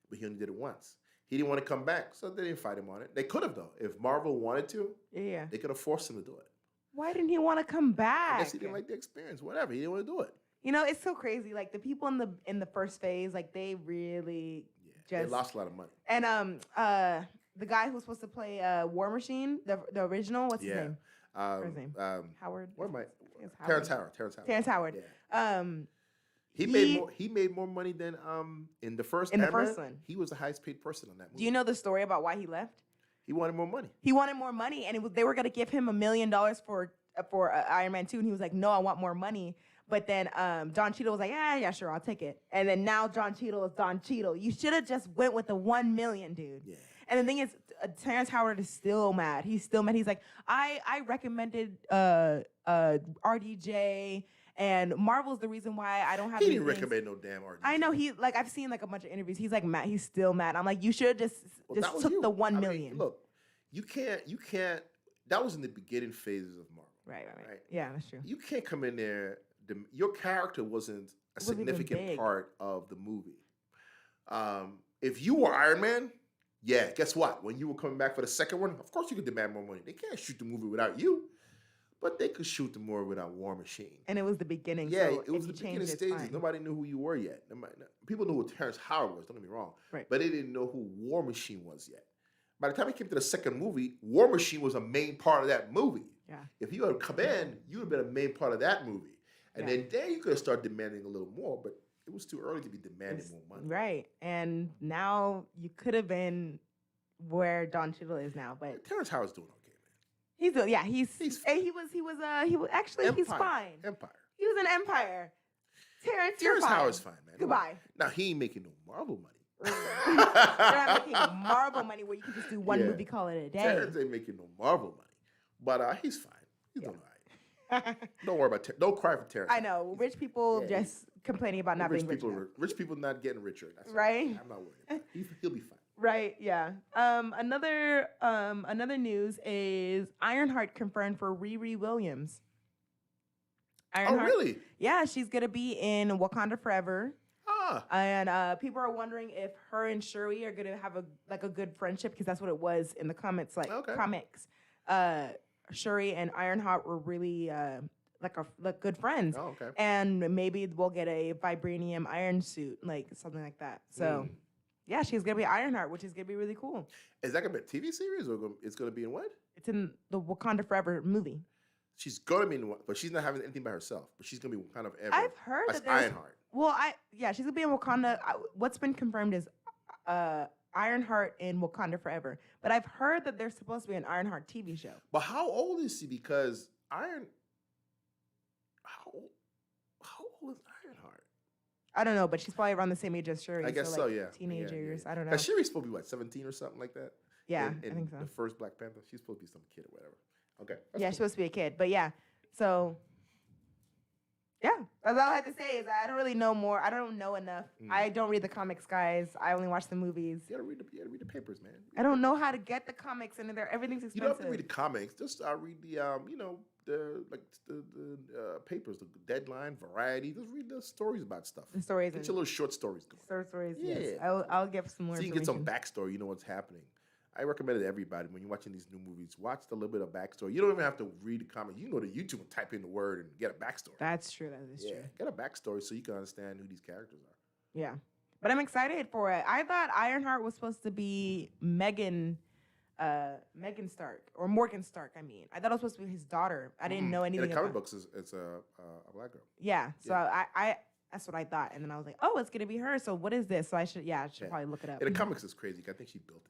but he only did it once. He didn't want to come back, so they didn't fight him on it. They could have though, if Marvel wanted to. Yeah. They could have forced him to do it. Why didn't he want to come back? I guess he didn't like the experience. Whatever, he didn't want to do it. You know, it's so crazy. Like the people in the first phase, like they really They lost a lot of money. And the guy who's supposed to play War Machine, the original, what's his name? What's his name? Howard. What am I? Howard. Terrence Howard. Yeah. He made more money than in the first one. He was the highest paid person on that movie. Do you know the story about why he left? He wanted more money. He wanted more money, and they were gonna give him $1 million for Iron Man 2, and he was like, "No, I want more money." But then Don Cheadle was like, yeah, sure, I'll take it. And then now Don Cheadle is Don Cheadle. You should have just went with the $1 million, dude. Yeah. And the thing is, Terrence Howard is still mad. He's still mad. He's like, I recommended RDJ, and Marvel's the reason why I don't have. He didn't recommend no damn RDJ. I know I've seen like a bunch of interviews. He's like mad. He's still mad. I'm like, you should have just took the $1 million. Look, you can't. That was in the beginning phases of Marvel. Right. Yeah, that's true. You can't come in there. Your character wasn't a significant part of the movie. If you were Iron Man, yeah, guess what? When you were coming back for the second one, of course you could demand more money. They can't shoot the movie without you, but they could shoot the movie without War Machine. And it was the beginning. Yeah, so it was the beginning stages. Nobody knew who you were yet. People knew who Terrence Howard was, don't get me wrong, but they didn't know who War Machine was yet. By the time it came to the second movie, War Machine was a main part of that movie. Yeah. If you had come in, you would have been a main part of that movie. And then you could have started demanding a little more, but it was too early to be demanding more money. Right. And now you could have been where Don Cheadle is now, but Terrence Howard's doing okay, man. He's fine. He's fine. Empire. He was an Empire. Terrence Howard's fine, man. Goodbye. Now he ain't making no Marvel money. They're not making Marvel money where you can just do one movie, call it a day. Terrence ain't making no Marvel money, but he's fine. He's doing all right. Don't worry about don't cry for Terrence. I know. Rich people just complaining about not being rich. Rich people not getting richer. That's right. I'm not worried about it. He'll be fine. Right, yeah. Another news is Ironheart confirmed for Riri Williams. Ironheart, really? Yeah, she's gonna be in Wakanda Forever. And people are wondering if her and Shuri are gonna have a good friendship, because that's what it was in the comics. Shuri and Ironheart were really like good friends. Oh, okay. And maybe we'll get a vibranium iron suit, like something like that. So, yeah, she's gonna be Ironheart, which is gonna be really cool. Is that gonna be a TV series, or it's gonna be in what? It's in the Wakanda Forever movie. She's gonna be in what? But she's not having anything by herself. But she's gonna be Wakanda Forever. I've heard that there's Ironheart. Well, she's gonna be in Wakanda. What's been confirmed is Ironheart in Wakanda Forever. But I've heard that there's supposed to be an Ironheart TV show. But how old is she? Because how old is Ironheart? I don't know, but she's probably around the same age as Shuri. I guess so, yeah. Teenage years. Yeah. I don't know. Shuri's supposed to be 17 or something like that? Yeah, I think so. The first Black Panther, she's supposed to be some kid or whatever. Okay. Yeah, she's supposed to be a kid. But yeah, so yeah, that's all I have to say is I don't really know more. I don't know enough. I don't read the comics, guys. I only watch the movies. You gotta read the papers, man. I don't know how to get the comics, and everything's expensive. You don't have to read the comics. Just read the the papers, the Deadline, Variety. Just read the stories about stuff. The stories. Get your little short stories going. Short stories. Yeah. Yes. I'll get some more. So you get some backstory. You know what's happening. I recommend it to everybody when you're watching these new movies. Watch a little bit of backstory. You don't even have to read the comics. You can go to YouTube and type in the word and get a backstory. That's true. That is true. Get a backstory so you can understand who these characters are. Yeah, but I'm excited for it. I thought Ironheart was supposed to be Megan Stark or Morgan Stark. I mean, I thought it was supposed to be his daughter. I didn't know anything. In the comic books, it's a black girl. Yeah. So That's what I thought. And then I was like, oh, it's gonna be her. So what is this? So I should probably look it up. In the comics, it's crazy. I think she built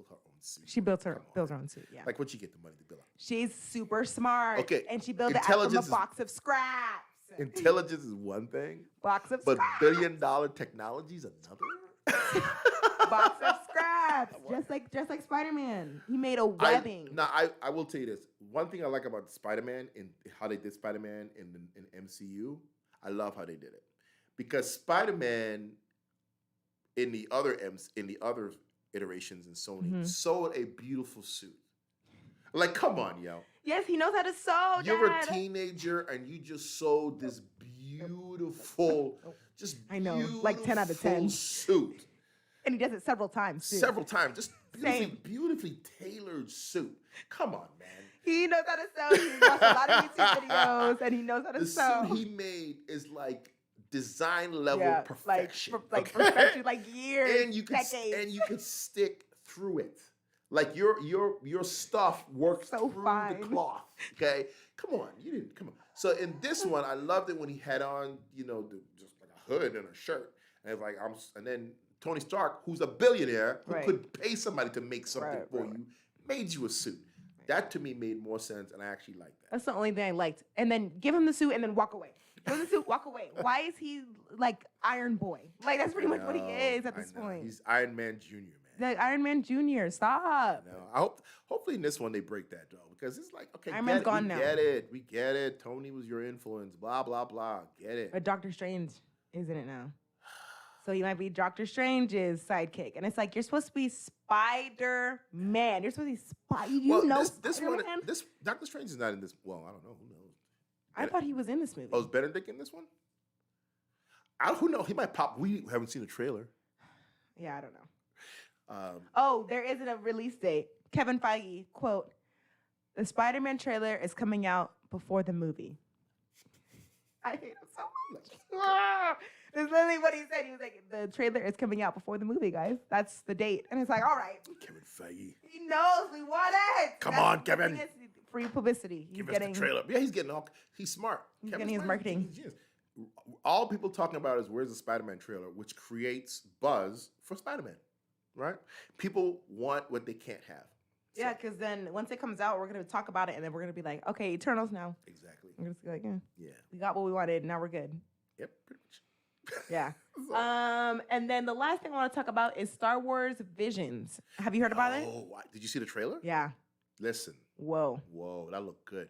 her own suit. She built her own suit. Yeah. Like, where'd she get the money to build it? She's super smart. Okay. And she built it out from a box of scraps. Intelligence is one thing. Box of but scraps. billion-dollar technology is another. Box of scraps. just like Spider-Man. He made a webbing. I will tell you this. One thing I like about Spider-Man and how they did Spider-Man in MCU, I love how they did it. Because Spider-Man in the other iterations in Sony sold a beautiful suit. Like, come on, yo. Yes, he knows how to sew. You're a teenager and you just sewed this beautiful, like 10 out of 10 suit. And he does it several times too. Several times, just beautifully tailored suit. Come on, man. He knows how to sew. He watched a lot of YouTube videos, and he knows how to sew. The suit he made is like design level perfection. Perfection, like years, and you decades. And you can stick through it. Like your stuff works through the cloth. Okay, come on. So in this one, I loved it when he had on, just like a hood and a shirt, and it's like and then Tony Stark, who's a billionaire, who could pay somebody to make something for you, made you a suit. That to me made more sense, and I actually liked that. That's the only thing I liked. And then give him the suit, and then walk away. Give him the suit, walk away. Why is he like Iron Boy? Like that's pretty much what he is at this point. He's Iron Man Jr., man. The Iron Man Jr. Stop. I hopefully in this one they break that though, because it's like, okay, Iron Man's gone now. We get it. Tony was your influence. Blah blah blah. Get it. But Doctor Strange is in it now, so he might be Doctor Strange's sidekick, and it's like you're supposed to be Spider-Man. You're supposed to be this Doctor Strange is not in this. Well, I don't know. Who knows? I thought he was in this movie. Oh, is Benedict in this one? Who knows? He might pop. We haven't seen a trailer. Yeah, I don't know. There isn't a release date. Kevin Feige, quote, "The Spider-Man trailer is coming out before the movie." I hate him so much. That's literally what he said. He was like, the trailer is coming out before the movie, guys. That's the date. And it's like, all right. Kevin Feige. He knows we want it. Come on, Kevin. Free publicity. Give us the trailer. Yeah, he's smart. He's getting his marketing. All people talking about is where's the Spider-Man trailer, which creates buzz for Spider-Man, right? People want what they can't have. Yeah, because then once it comes out, we're going to talk about it, and then we're going to be like, okay, Eternals now. Exactly. We're just like, yeah. We got what we wanted, now we're good. Yep, pretty much. Yeah. And then the last thing I want to talk about is Star Wars Visions. Have you heard about it? Oh, did you see the trailer? Yeah. Listen. Whoa, that looked good.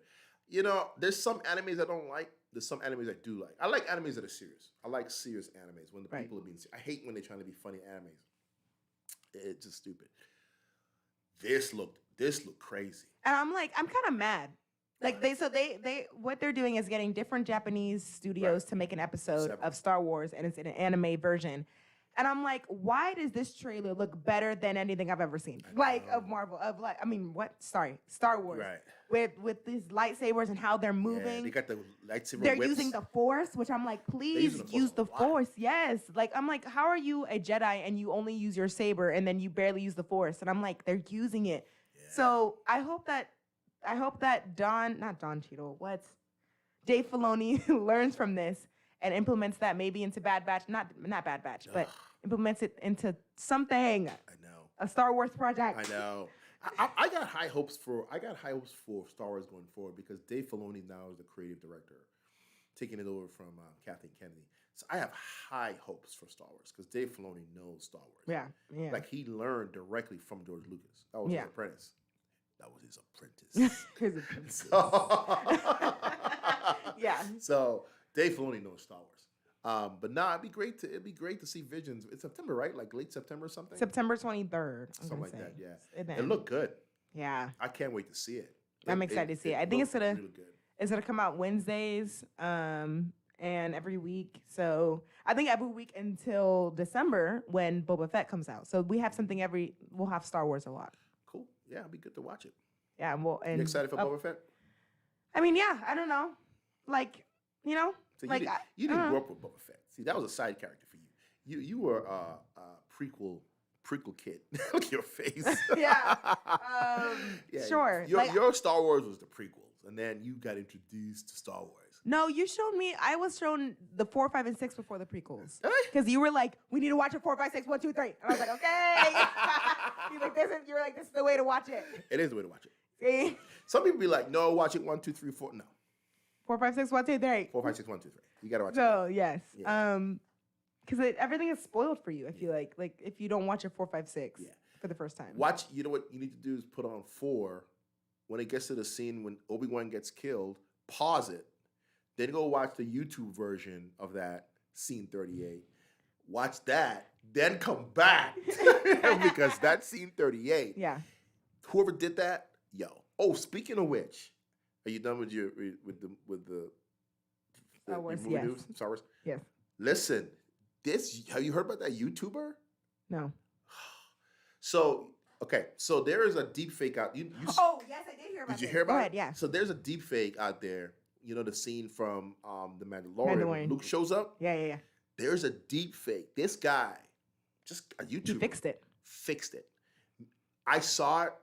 There's some animes I don't like. There's some animes I do like. I like animes that are serious. I like serious animes when the people are being serious. I hate when they're trying to be funny animes. It's just stupid. This looked crazy. And I'm kind of mad. Like they what they're doing is getting different Japanese studios to make an episode of Star Wars, and it's in an anime version. And I'm like, why does this trailer look better than anything I've ever seen? Like of Marvel, Star Wars. Right. With these lightsabers and how they're moving. Yeah, they got the lightsaber They're whips. using the Force, which I'm like, please use the Force. Yes. Like, I'm like, how are you a Jedi and you only use your saber and then you barely use the Force? And I'm like, they're using it. Yeah. So I hope that Dave Filoni learns from this and implements that maybe into Bad Batch, not Bad Batch, but implements it into something. I know. A Star Wars project. I know. I got high hopes for Star Wars going forward because Dave Filoni now is the creative director, taking it over from Kathleen Kennedy. So I have high hopes for Star Wars because Dave Filoni knows Star Wars. Yeah. Like he learned directly from George Lucas. That was his apprentice. That was his apprentice. His apprentice. Yeah. So Dave Filoni knows Star Wars. But it'd be great to see Visions. It's September, right? Like late September or something? September 23rd. Something like that, yeah. It looked good. Yeah. I can't wait to see it. I'm excited to see it. I think it's really good. It's gonna come out Wednesdays, and every week. So I think every week until December when Boba Fett comes out. So we have something we'll have Star Wars a lot. Cool. Yeah, it'll be good to watch it. Yeah, you excited for Boba Fett? I mean, yeah, I don't know. Like, so you didn't grow up with Boba Fett. See, that was a side character for you. You were a prequel kid. Look at your face. Yeah. Sure. Your Star Wars was the prequels. and then you got introduced to Star Wars. No, you showed me. I was shown the 4, 5, and 6 before the prequels. Really? Because you were like, we need to watch it 4, 5, 6, 1, 2, 3. And I was like, okay. You were like, this is the way to watch it. It is the way to watch it. See? Some people be like, no, watch it 1, 2, 3, 4. No. 4, 5, 6, 1, 2, 3. 4, 5, 6, 1, 2, 3. You gotta watch it. So yes. Yeah. Because everything is spoiled for you, I feel like. Like if you don't watch it 4, 5, 6 for the first time. Watch, you know what you need to do is put on 4. When it gets to the scene when Obi-Wan gets killed, pause it. Then go watch the YouTube version of that scene 38. Watch that, then come back. Because that scene 38. Yeah. Whoever did that, yo. Oh, speaking of which, are you done with the Star Wars? movie Yes. news? Star Wars? Yes. Listen, have you heard about that YouTuber? No. So there is a deep fake out. Oh, yes, I did hear about it. Did you hear about Go it? ahead, yeah. So there's a deep fake out there. You know the scene from The Mandalorian when Luke shows up? Yeah. There's a deep fake. This guy, just a YouTuber. He fixed it. Fixed it. I saw it.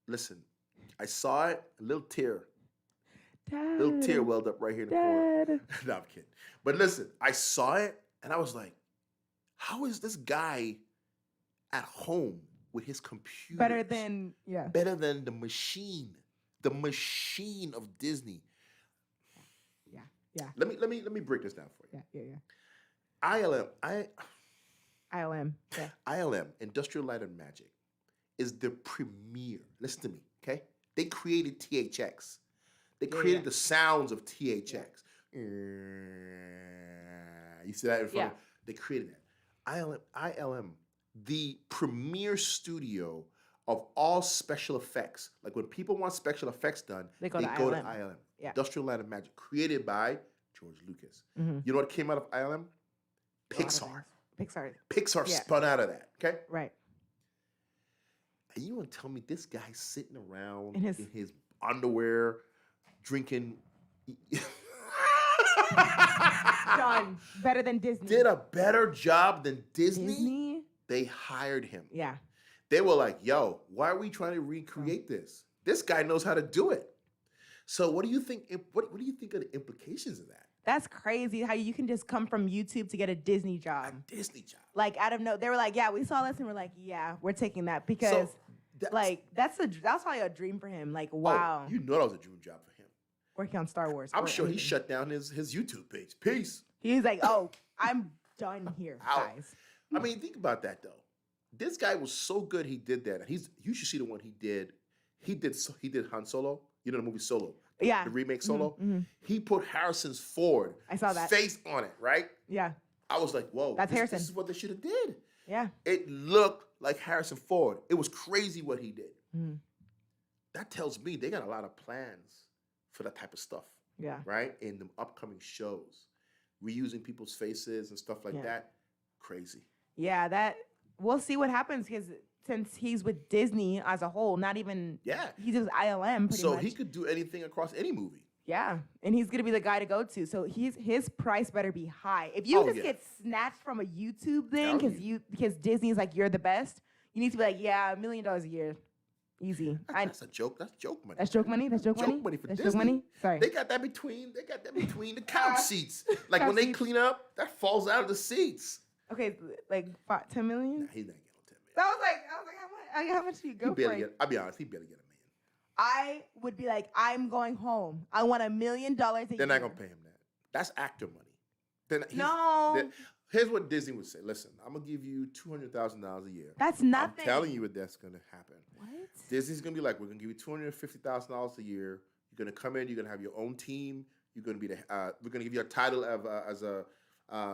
Listen, I saw it. A little tear. Dad. Little tear welled up right here in the corner. No, I'm kidding. But listen, I saw it and I was like, how is this guy at home with his computer? Better than the machine. The machine of Disney. Yeah. Let me break this down for you. Yeah. ILM, Yeah. ILM, Industrial Light and Magic, is the premier. Listen to me, okay? They created THX. They created the sounds of THX. You see that in front of They created that. ILM, the premier studio of all special effects. Like when people want special effects done, they go to ILM. Yeah. Industrial Light and Magic, created by George Lucas. Mm-hmm. You know what came out of ILM? Pixar. Pixar Spun out of that, okay? Right. And you want to tell me this guy's sitting around In in his underwear, drinking... Done. Better than Disney. Did a better job than Disney? They hired him. Yeah. They were like, yo, why are we trying to recreate this? This guy knows how to do it. So what do you think? What do you think of the implications of that? That's crazy how you can just come from YouTube to get a Disney job. A Disney job. Like out of no, they were like, yeah, we saw this and we're like, yeah, we're taking that because that's probably a dream for him. Like, wow. Oh, you know that was a dream job for him. Working on Star Wars. I'm sure he shut down his YouTube page. Peace. He's like, oh, I'm done here, guys. I mean, think about that though. This guy was so good he did that. You should see the one he did. He did Han Solo. You know the movie Solo? Yeah. The remake Solo? Mm-hmm. He put Harrison's Ford face on it, right? Yeah. I was like, whoa. That's Harrison. This is what they should have did. Yeah. It looked like Harrison Ford. It was crazy what he did. Mm. That tells me they got a lot of plans for that type of stuff. Yeah. Right? In the upcoming shows. Reusing people's faces and stuff like that. Crazy. Yeah, we'll see what happens because since he's with Disney as a whole, not even he's just ILM pretty much. So he could do anything across any movie. Yeah, and he's gonna be the guy to go to. So his price better be high. If you get snatched from a YouTube thing because Disney's like you're the best, you need to be like $1 million a year, easy. That's a joke. That's joke money. That's joke money. That's joke money. Joke money for That's Disney. joke money. Sorry. They got that between the couch seats. Like when they clean up, that falls out of the seats. Okay, like 10 million. Nah, he's not getting on 10 million. I was like, how much do you go for? I'll be honest, he barely get $1 million. I would be like, I'm going home. I want $1 million a year. They're not gonna pay him that. That's actor money. Here's what Disney would say. Listen, I'm gonna give you $200,000 a year. That's nothing. I'm telling you that's gonna happen. What? Disney's gonna be like, we're gonna give you $250,000 a year. You're gonna come in. You're gonna have your own team. You're gonna be we're gonna give you a title of as a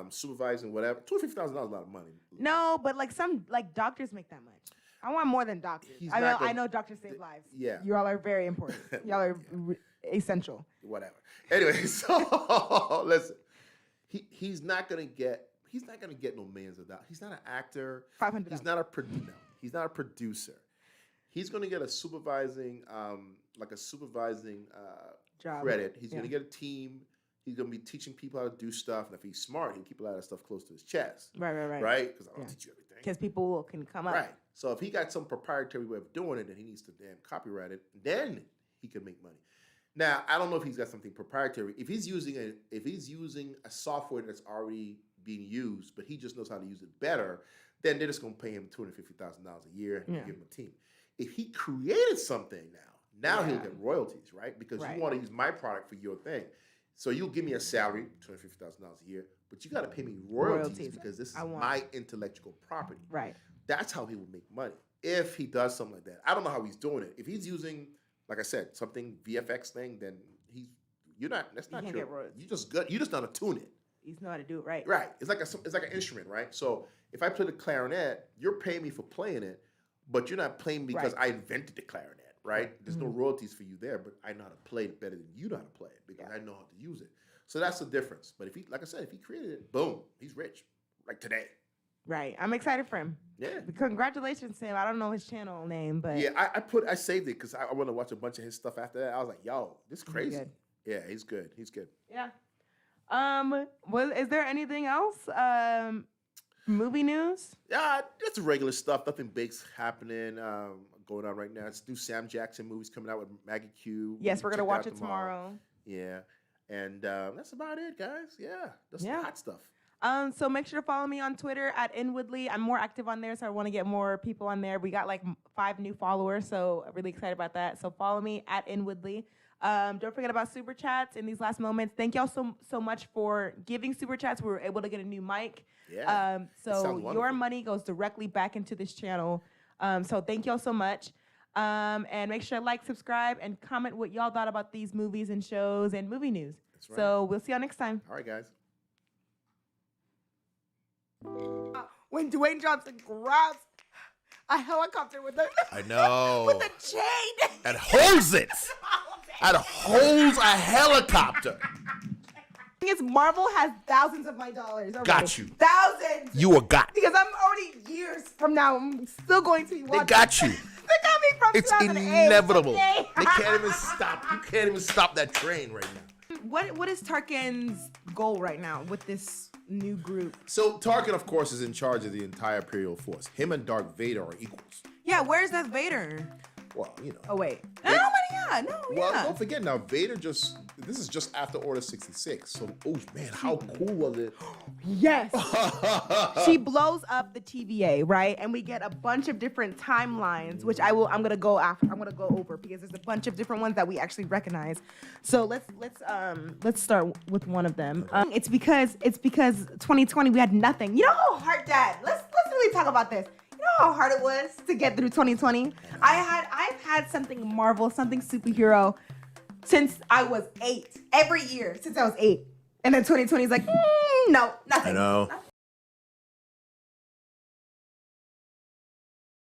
supervising whatever. $250,000 is a lot of money. No, but some doctors make that much. I want more than doctors. I know doctors save lives. Yeah. You all are very important. Y'all are essential. Whatever. Anyway, so listen. He's not gonna get no millions of dollars. He's not an actor. $500. He's not he's not a producer. He's gonna get a supervising job credit. He's gonna get a team. He's gonna be teaching people how to do stuff, and if he's smart, he'll keep a lot of stuff close to his chest. Right. Right? Because I don't teach you everything. Because people can come up. Right. So if he got some proprietary way of doing it, and he needs to damn copyright it, then he could make money. Now, I don't know if he's got something proprietary. If he's using a software that's already being used, but he just knows how to use it better, then they're just going to pay him $250,000 a year and give him a team. If he created something now he'll get royalties, right? Because you want to use my product for your thing. So you'll give me a salary, $250,000 a year, but you got to pay me royalties because this is my intellectual property. Right. That's how he would make money if he does something like that. I don't know how he's doing it. If he's using, like I said, something VFX thing, then that's not true. You just know how to tune it. He's know how to do it right. Right. It's like an instrument, right? So if I play the clarinet, you're paying me for playing it, but you're not playing me because I invented the clarinet. Right? There's no royalties for you there, but I know how to play it better than you know how to play it because I know how to use it. So that's the difference. But if he created it, boom, he's rich. Like today. Right. I'm excited for him. Yeah. Congratulations to him. I don't know his channel name, but yeah, I saved it because I want to watch a bunch of his stuff after that. I was like, yo, this is crazy. Yeah, he's good. He's good. Yeah. Is there anything else? Movie news? Yeah, just regular stuff. Nothing big's happening. Going on right now. It's new Sam Jackson movies coming out with Maggie Q. Yes, we're gonna watch it tomorrow. Yeah, and that's about it, guys. Yeah, that's the hot stuff. So make sure to follow me on Twitter at Inwoodley. I'm more active on there, so I want to get more people on there. We got like 5 new followers, so I'm really excited about that. So follow me at Inwoodley. Don't forget about super chats in these last moments. Thank y'all so much for giving super chats. We were able to get a new mic. Yeah. So your money goes directly back into this channel. So thank y'all so much. And make sure to like, subscribe, and comment what y'all thought about these movies and shows and movie news. That's right. So we'll see y'all next time. All right, guys. When Dwayne Johnson grabs a helicopter with I know. with a chain. And holds it. And holds a helicopter. Thing is, Marvel has thousands of my dollars already. Got you. Thousands. You were got. Because I'm already years from now, I'm still going to be watching. They got you. They got me from It's 2008. inevitable. Okay. They can't even stop. You can't even stop that train right now. What is Tarkin's goal right now with this new group? So Tarkin, of course, is in charge of the entire Imperial force. Him and Darth Vader are equals. Yeah, where's that Vader? Well, you know. Oh, wait. Well, don't forget now, Vader this is just after Order 66. So, oh man, how cool was it? Yes. She blows up the TVA, right? And we get a bunch of different timelines, which I'm gonna go over because there's a bunch of different ones that we actually recognize. So let's start with one of them. It's because 2020 we had nothing. You know how hard, Dad? Let's really talk about this. You know how hard it was to get through 2020? I've had something Marvel, something superhero since I was 8. Every year since I was 8. And then 2020 is like, no, nothing. I know. Nothing.